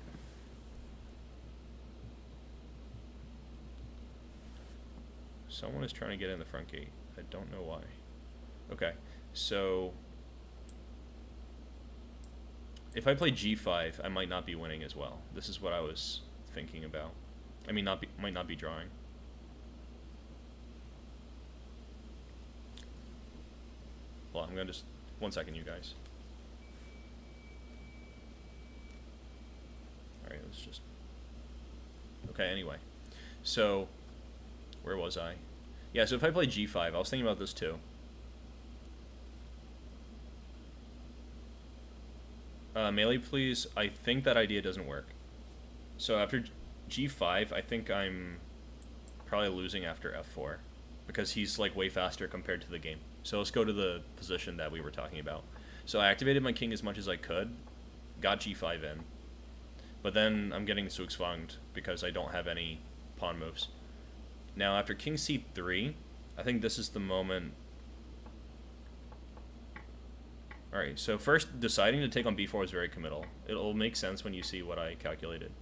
Someone is trying to get in the front gate. I don't know why. Okay, so if I play g5, I might not be winning as well. This is what I was thinking about. I mean, might not be drawing. Well, I'm gonna just 1 second, you guys. All right, let's just. Okay, anyway, so where was I? Yeah, so if I play g5, I was thinking about this too. Melee, please. I think that idea doesn't work. So after g5, I think I'm probably losing after f4 because he's like way faster compared to the game. So let's go to the position that we were talking about. So I activated my king as much as I could, got g5 in, but then I'm getting zugzwanged because I don't have any pawn moves. Now after king c3, I think this is the moment. Alright, so first deciding to take on b4 is very committal. It'll make sense when you see what I calculated.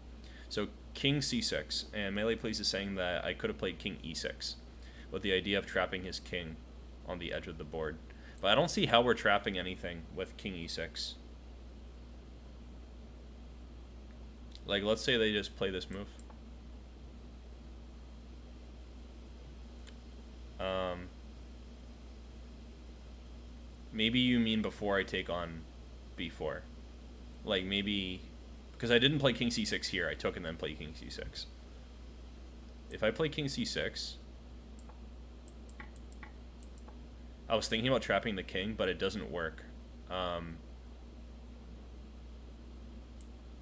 So king c6, and Melee Please is saying that I could have played king e6 with the idea of trapping his king on the edge of the board. But I don't see how we're trapping anything with king e6. Like, let's say they just play this move. Maybe you mean before I take on b4. Like, maybe. Because I didn't play king c6 here, I took and then played king c6. If I play king c6, I was thinking about trapping the king, but it doesn't work.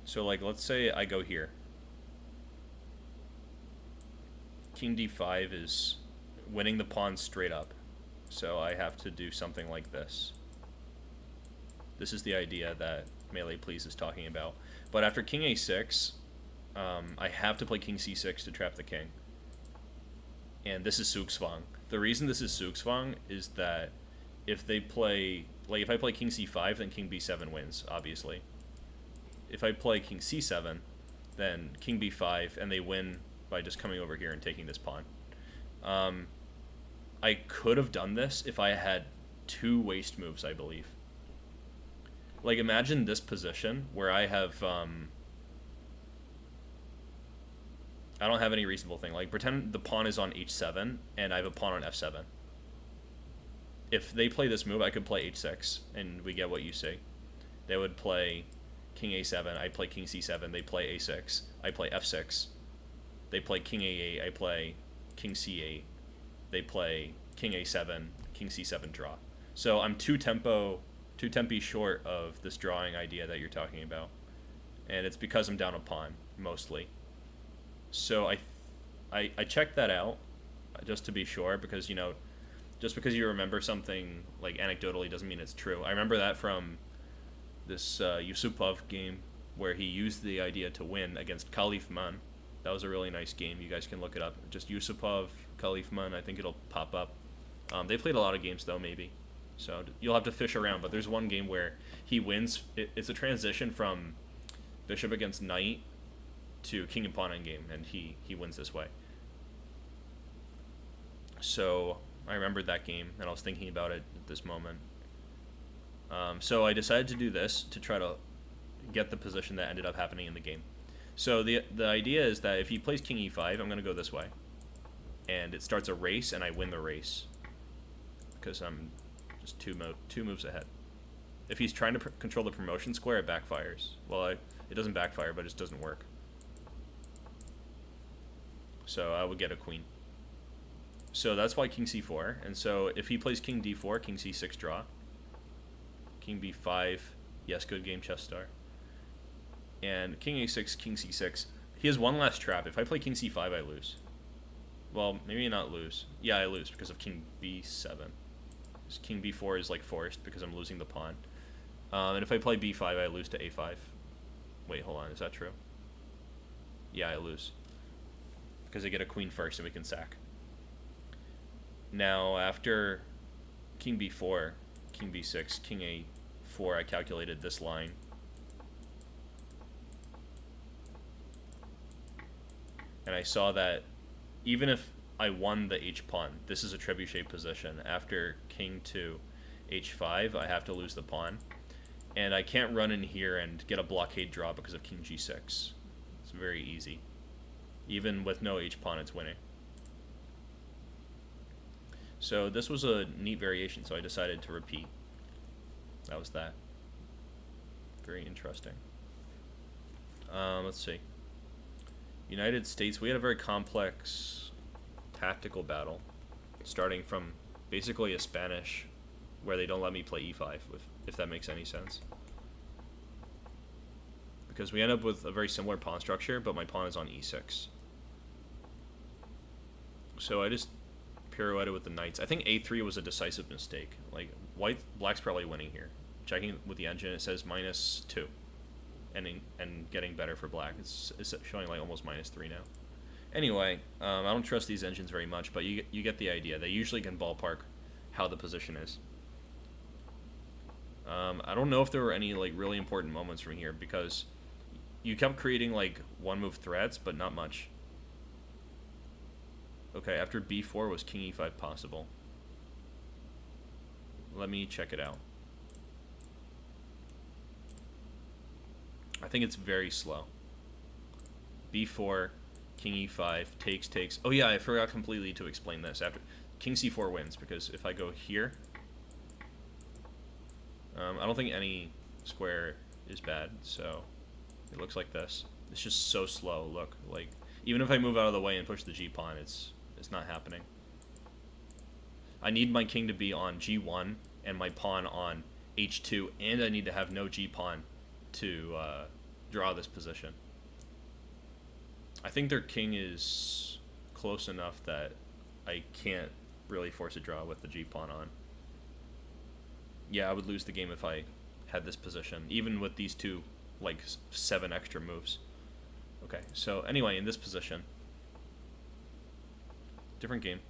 So like, let's say I go here. King d5 is winning the pawn straight up. So I have to do something like this. This is the idea that Melee Please is talking about. But after king a6, I have to play king c6 to trap the king. And this is Zugzwang. The reason this is Zugzwang is that if they play, like if I play king c5, then king b7 wins, obviously. If I play king c7, then king b5, and they win by just coming over here and taking this pawn. I could have done this if I had 2 waste moves, I believe. Like, imagine this position where I have, I don't have any reasonable thing. Like, pretend the pawn is on h7, and I have a pawn on f7. If they play this move, I could play h6, and we get what you see. They would play king a7, I play king c7, they play a6, I play f6. They play king a8, I play king c8. They play king a7, king c7 draw. So I'm two tempi short of this drawing idea that you're talking about. And it's because I'm down a pawn, mostly. So I checked that out, just to be sure, because, you know, just because you remember something, like, anecdotally doesn't mean it's true. I remember that from this Yusupov game, where he used the idea to win against Khalif Man. That was a really nice game. You guys can look it up. Just Yusupov, Khalif Man, I think it'll pop up. They played a lot of games, though, maybe. So you'll have to fish around, but there's one game where he wins. It's a transition from bishop against knight to king and pawn endgame, and he wins this way. So I remembered that game, and I was thinking about it at this moment. So I decided to do this to try to get the position that ended up happening in the game. So the idea is that if he plays king e5, I'm going to go this way. And it starts a race, and I win the race. Because I'm just two moves ahead. If he's trying to control the promotion square, it backfires. Well, it doesn't backfire, but it just doesn't work. So I would get a queen. So that's why king c4. And so if he plays king d4, king c6 draw. King b5, yes, good game, chess star. And king a6, king c6. He has one last trap. If I play king c5, I lose. Well, maybe not lose. Yeah, I lose because of king b7. King b4 is like forced because I'm losing the pawn. And if I play b5, I lose to a5. Wait, hold on. Is that true? Yeah, I lose. Because I get a queen first and we can sack. Now, after king b4, king b6, king a4, I calculated this line. And I saw that even if I won the h-pawn, this is a trebuchet position. After king to h5, I have to lose the pawn. And I can't run in here and get a blockade draw because of king g6. It's very easy. Even with no h-pawn, it's winning. So this was a neat variation, so I decided to repeat. That was that. Very interesting. Let's see. United States, we had a very complex tactical battle, starting from basically a Spanish, where they don't let me play e5, if that makes any sense. Because we end up with a very similar pawn structure, but my pawn is on e6. So I just pirouetted with the knights. I think a3 was a decisive mistake. Like, black's probably winning here. Checking with the engine, it says -2. And getting better for black. It's showing like almost -3 now. Anyway, I don't trust these engines very much, but you get the idea. They usually can ballpark how the position is. I don't know if there were any like really important moments from here, because you kept creating like one move threats, but not much. Okay, after b4 was king e5 possible. Let me check it out. I think it's very slow. b4, king e5, takes. Oh yeah, I forgot completely to explain this. After king c4 wins, because if I go here, I don't think any square is bad, so it looks like this. It's just so slow. Look, like even if I move out of the way and push the g pawn, it's not happening. I need my king to be on g1 and my pawn on h2, and I need to have no g-pawn to draw this position. I think their king is close enough that I can't really force a draw with the g-pawn on. Yeah, I would lose the game if I had this position, even with these two, like, 7 extra moves. Okay, so anyway, in this position, different game.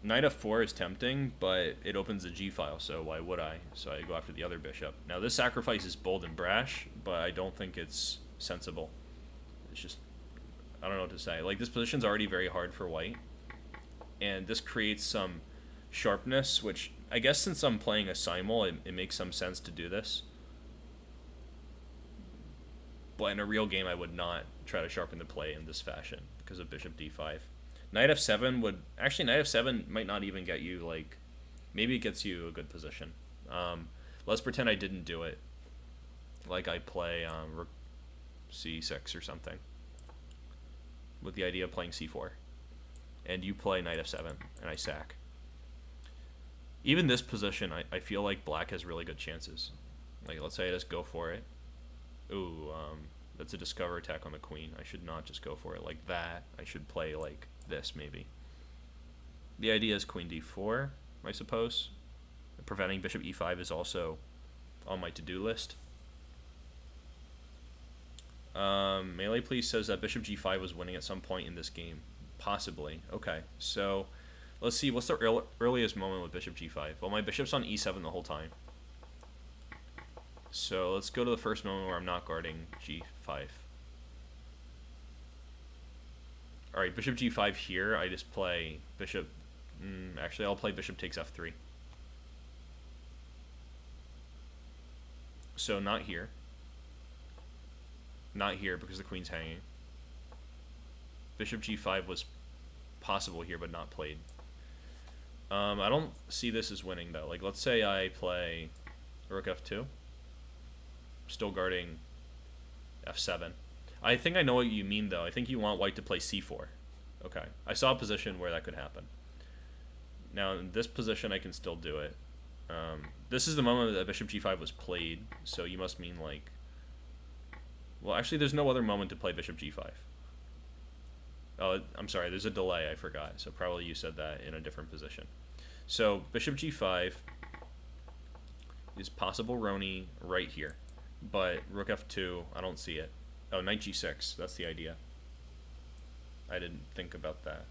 Knight f4 is tempting, but it opens the g-file, so why would I? So I go after the other bishop. Now, this sacrifice is bold and brash, but I don't think it's sensible. It's just, I don't know what to say. Like, this position's already very hard for white, and this creates some sharpness, which I guess since I'm playing a simul, it makes some sense to do this. But in a real game, I would not try to sharpen the play in this fashion because of bishop d5. Knight f7 would... Actually, knight f7 might not even get you, like... Maybe it gets you a good position. Let's pretend I didn't do it. Like I play rook c6 or something. With the idea of playing c4. And you play knight f7, and I sack. Even this position, I feel like black has really good chances. Like, let's say I just go for it. Ooh, that's a discover attack on the queen. I should not just go for it like that. I should play like this, maybe. The idea is queen d4, I suppose. Preventing bishop e5 is also on my to-do list. Melee Please says that bishop g5 was winning at some point in this game. Possibly. Okay, so let's see. What's the earliest moment with bishop g5? Well, my bishop's on e7 the whole time. So let's go to the first moment where I'm not guarding g5. Alright, bishop g5 here. I just play bishop... actually, I'll play bishop takes f3. So not here. Not here because the queen's hanging. Bishop g5 was possible here but not played. I don't see this as winning though. Like, let's say I play rook f2. Still guarding f7. I think I know what you mean though. I think you want white to play c4. Okay. I saw a position where that could happen. Now in this position I can still do it. This is the moment that bishop g5 was played, so you must mean like... Well, actually there's no other moment to play bishop g5. Oh, I'm sorry, there's a delay, I forgot. So probably you said that in a different position. So bishop g5 is possible Roni right here. But rook f2, I don't see it. Oh, knight g6, that's the idea. I didn't think about that.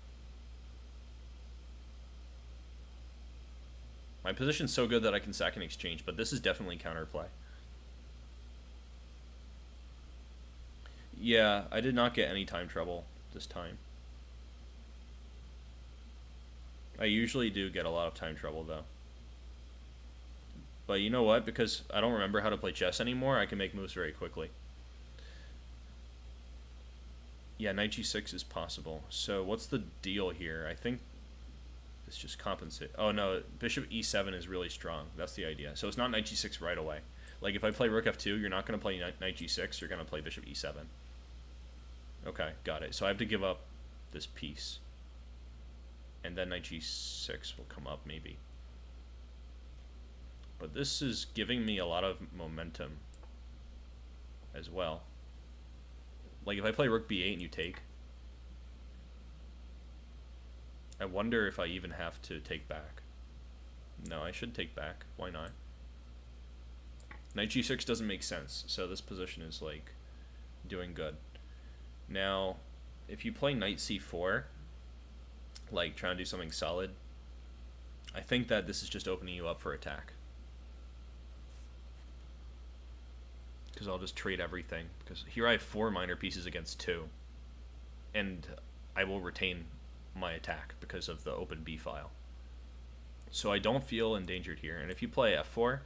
My position's so good that I can sack and exchange, but this is definitely counterplay. Yeah, I did not get any time trouble this time. I usually do get a lot of time trouble though. But you know what? Because I don't remember how to play chess anymore, I can make moves very quickly. Yeah, knight g6 is possible. So what's the deal here? I think it's just compensate. Oh no, bishop e7 is really strong. That's the idea. So it's not knight g6 right away. Like if I play rook f2, you're not going to play knight g6, you're going to play bishop e7. Okay, got it. So I have to give up this piece. And then knight g6 will come up maybe. But this is giving me a lot of momentum as well. Like if I play rook b8 and you take, I wonder if I even have to take back. No, I should take back. Why not? Knight g6 doesn't make sense, so this position is like doing good. Now, if you play knight c4, like trying to do something solid, I think that this is just opening you up for attack. Because I'll just trade everything. Because here I have 4 minor pieces against 2. And I will retain my attack because of the open b file. So I don't feel endangered here. And if you play f4,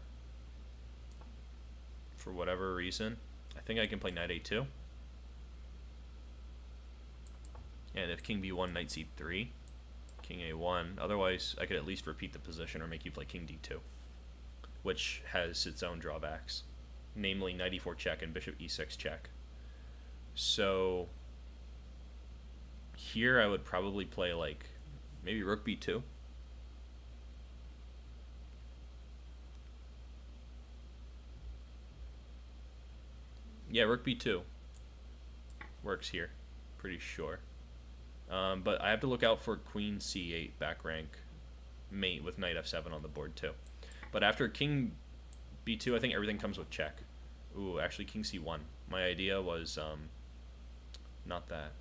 for whatever reason, I think I can play knight a2. And if king b1, knight c3, king a1. Otherwise, I could at least repeat the position or make you play king d2, which has its own drawbacks. Namely, knight e4 check and bishop e6 check. So here I would probably play like maybe rook b2. Yeah, rook b2 works here, pretty sure. But I have to look out for queen c8 back rank mate with knight f7 on the board too. But after king b2, I think everything comes with check. Ooh, actually king c1. My idea was not that.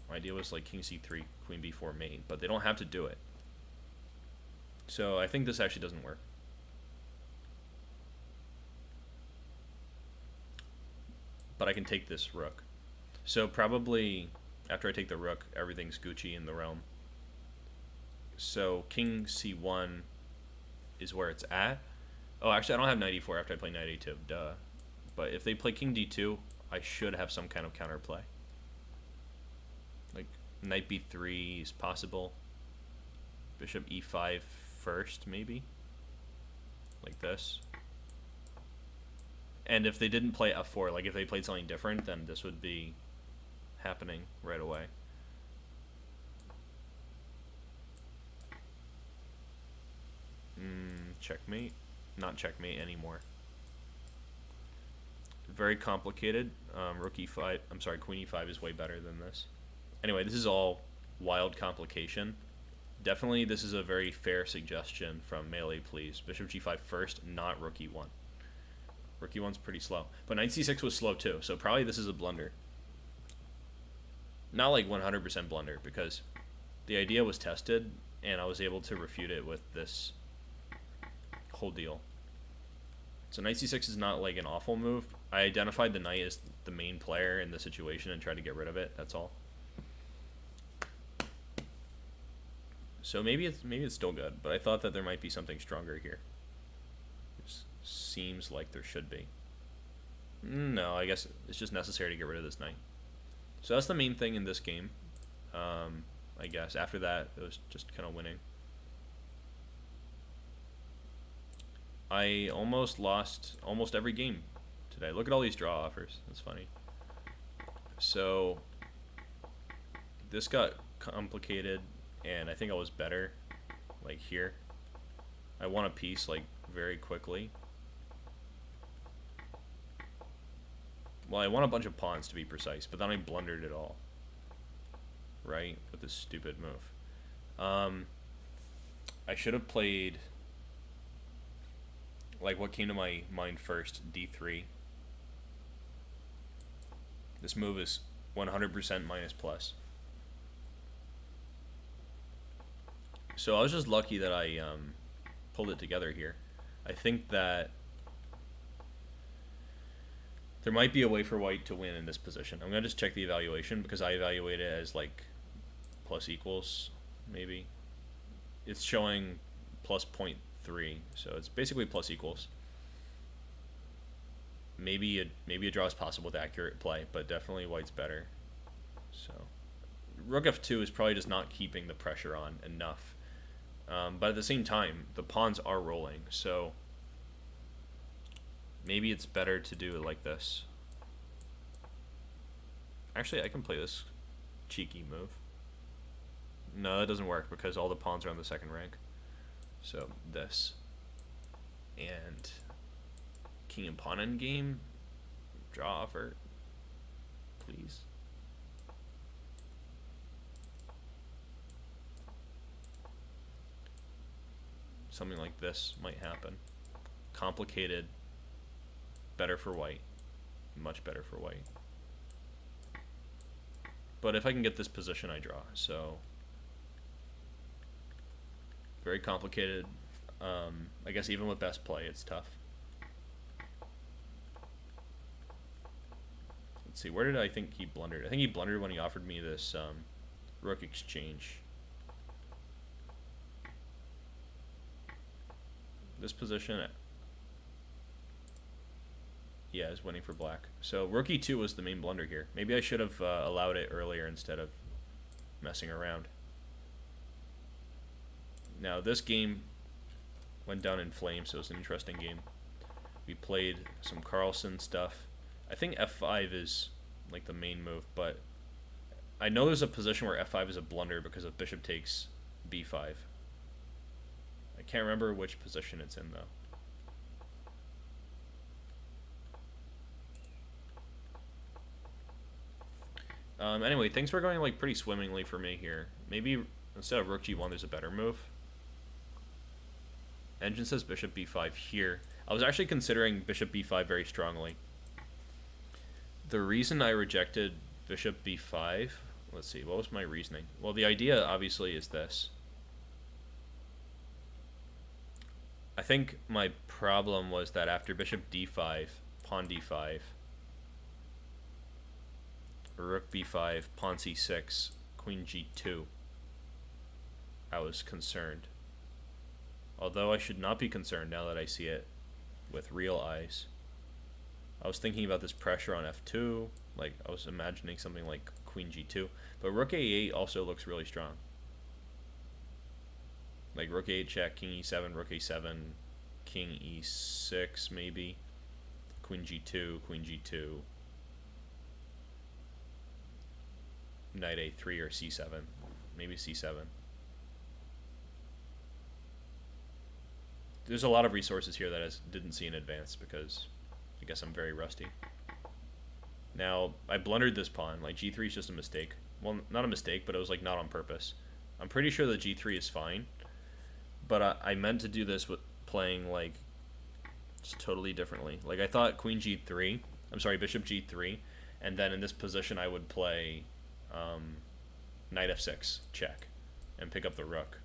My idea was like king c3, queen b4 mate, but they don't have to do it. So I think this actually doesn't work. But I can take this rook. So probably after I take the rook, everything's Gucci in the realm. So king c1 is where it's at. Oh, actually I don't have knight e4 after I play knight a2, duh. But if they play king d2, I should have some kind of counterplay. Like knight b3 is possible. Bishop e5 first, maybe. Like this. And if they didn't play f4, like if they played something different, then this would be happening right away. Checkmate. Not checkmate anymore. Very complicated. Rook e5. I'm sorry, queen e5 is way better than this. Anyway, this is all wild complication. Definitely, this is a very fair suggestion from Melee, please. Bishop g5 first, not rook e1. Rook e1's pretty slow. But knight c6 was slow too, so probably this is a blunder. Not like 100% blunder, because the idea was tested, and I was able to refute it with this whole deal. So knight c6 is not like an awful move. I identified the knight as the main player in the situation and tried to get rid of it, that's all. So maybe it's still good, but I thought that there might be something stronger here. It seems like there should be. No, I guess it's just necessary to get rid of this knight. So that's the main thing in this game. I guess after that, it was just kind of winning. I almost lost almost every game today. Look at all these draw offers. That's funny. So this got complicated, and I think I was better, like here. I won a piece like very quickly. Well, I won a bunch of pawns to be precise, but then I blundered it all. Right? With this stupid move. I should have played, like, what came to my mind first, d3. This move is 100% minus plus. So I was just lucky that I pulled it together here. I think that there might be a way for white to win in this position. I'm going to just check the evaluation because I evaluate it as like plus equals, maybe. It's showing plus 0.3, so it's basically plus equals. Maybe a draw is possible with accurate play, but definitely white's better. So rook f2 is probably just not keeping the pressure on enough. But at the same time, the pawns are rolling, so maybe it's better to do it like this. Actually, I can play this cheeky move. No, that doesn't work because all the pawns are on the second rank. So this. And king and pawn endgame. Draw offer. Please. Something like this might happen. Complicated. Better for white. Much better for white. But if I can get this position, I draw. So very complicated. I guess even with best play, it's tough. Let's see, where did I think he blundered? I think he blundered when he offered me this rook exchange. This position, yeah, is winning for black. So rook e2 was the main blunder here. Maybe I should have allowed it earlier instead of messing around. Now this game went down in flames, so it's an interesting game. We played some Carlsen stuff. I think f5 is like the main move, but I know there's a position where f5 is a blunder because if bishop takes b5. I can't remember which position it's in though. Anyway, things were going like pretty swimmingly for me here. Maybe instead of rook g1, there's a better move. Engine says bishop b5 here. I was actually considering bishop b5 very strongly. The reason I rejected bishop b5, let's see, what was my reasoning? Well, the idea obviously is this. I think my problem was that after bishop d5, pawn d5, rook b5, pawn c6, queen g2, I was concerned. Although I should not be concerned now that I see it with real eyes. I was thinking about this pressure on f2, like I was imagining something like queen g2, but rook a8 also looks really strong. Like rook a8 check, king e7, rook a7, king e6 maybe, queen g2, knight a3 or c7, maybe c7. There's a lot of resources here that I didn't see in advance because I guess I'm very rusty. Now, I blundered this pawn. Like, g3 is just a mistake. Well, not a mistake, but it was like not on purpose. I'm pretty sure that g3 is fine, but I meant to do this with playing like just totally differently. Like, I thought queen g3, I'm sorry, bishop g3, and then in this position I would play knight f6 check and pick up the rook.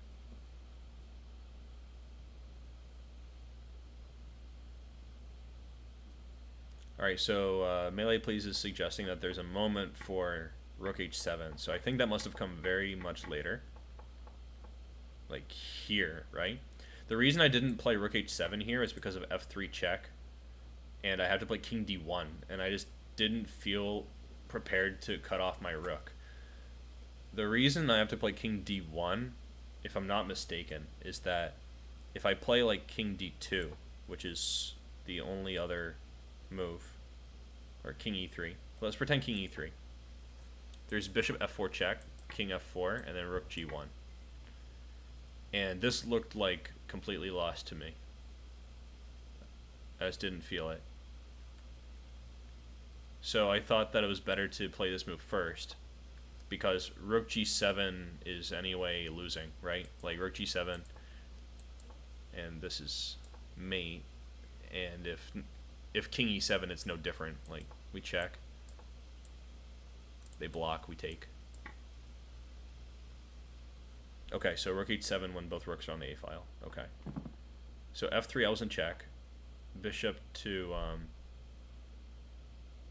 Alright, so Melee Please is suggesting that there's a moment for rook h7, so I think that must have come very much later. Like here, right? The reason I didn't play rook h7 here is because of f3 check, and I had to play king d1, and I just didn't feel prepared to cut off my rook. The reason I have to play king d1, if I'm not mistaken, is that if I play like king d2, which is the only other move, or king e3. Let's pretend king e3. There's bishop f4 check, king f4, and then rook g1. And this looked like completely lost to me. I just didn't feel it. So I thought that it was better to play this move first, because rook g7 is anyway losing, right? Like rook g7, and this is mate, and if king e7, it's no different. Like, we check, they block, we take. Okay, so rook h7 when both rooks are on the a file. Okay. So f3, I was in check. Bishop to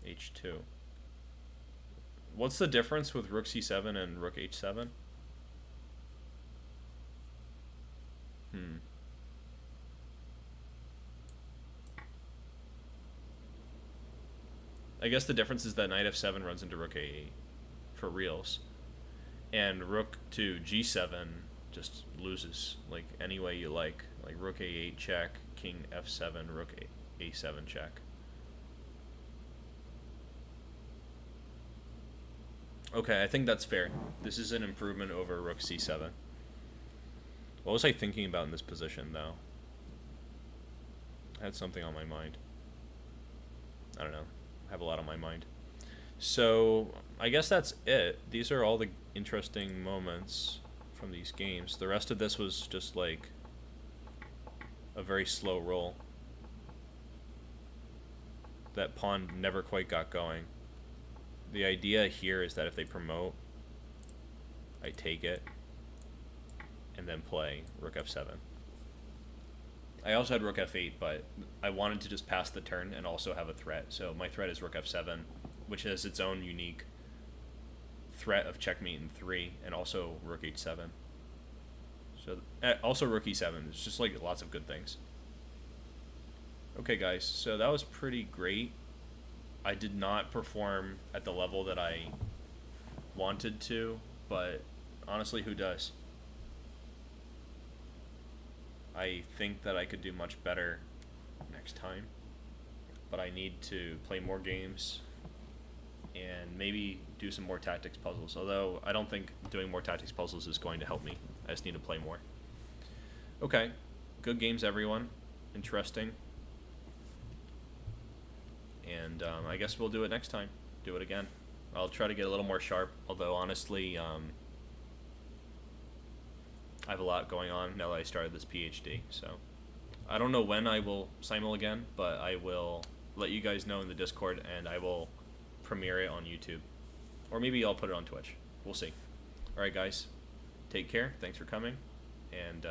h2. What's the difference with rook c7 and rook h7? I guess the difference is that knight f7 runs into rook a8 for reals, and rook to g7 just loses like any way you like rook a8 check, king f7, rook a7 check. Okay, I think that's fair. This is an improvement over rook c7. What was I thinking about in this position, though? I had something on my mind. I don't know. I have a lot on my mind. So, I guess that's it. These are all the interesting moments from these games. The rest of this was just like a very slow roll. That pawn never quite got going. The idea here is that if they promote, I take it and then play rook f7. I also had rook f8, but I wanted to just pass the turn and also have a threat. So my threat is rook f7, which has its own unique threat of checkmate in 3, and also rook h7. So also rook e7. It's just like lots of good things. Okay, guys, so that was pretty great. I did not perform at the level that I wanted to, but honestly, who does? I think that I could do much better next time, but I need to play more games and maybe do some more tactics puzzles, although I don't think doing more tactics puzzles is going to help me. I just need to play more. Okay, good games, everyone. Interesting. And I guess we'll do it next time. Do it again. I'll try to get a little more sharp. Although honestly, I have a lot going on now that I started this PhD. So I don't know when I will simul again, but I will let you guys know in the Discord, and I will premiere it on YouTube, or maybe I'll put it on Twitch. We'll see. All right, guys, take care. Thanks for coming, and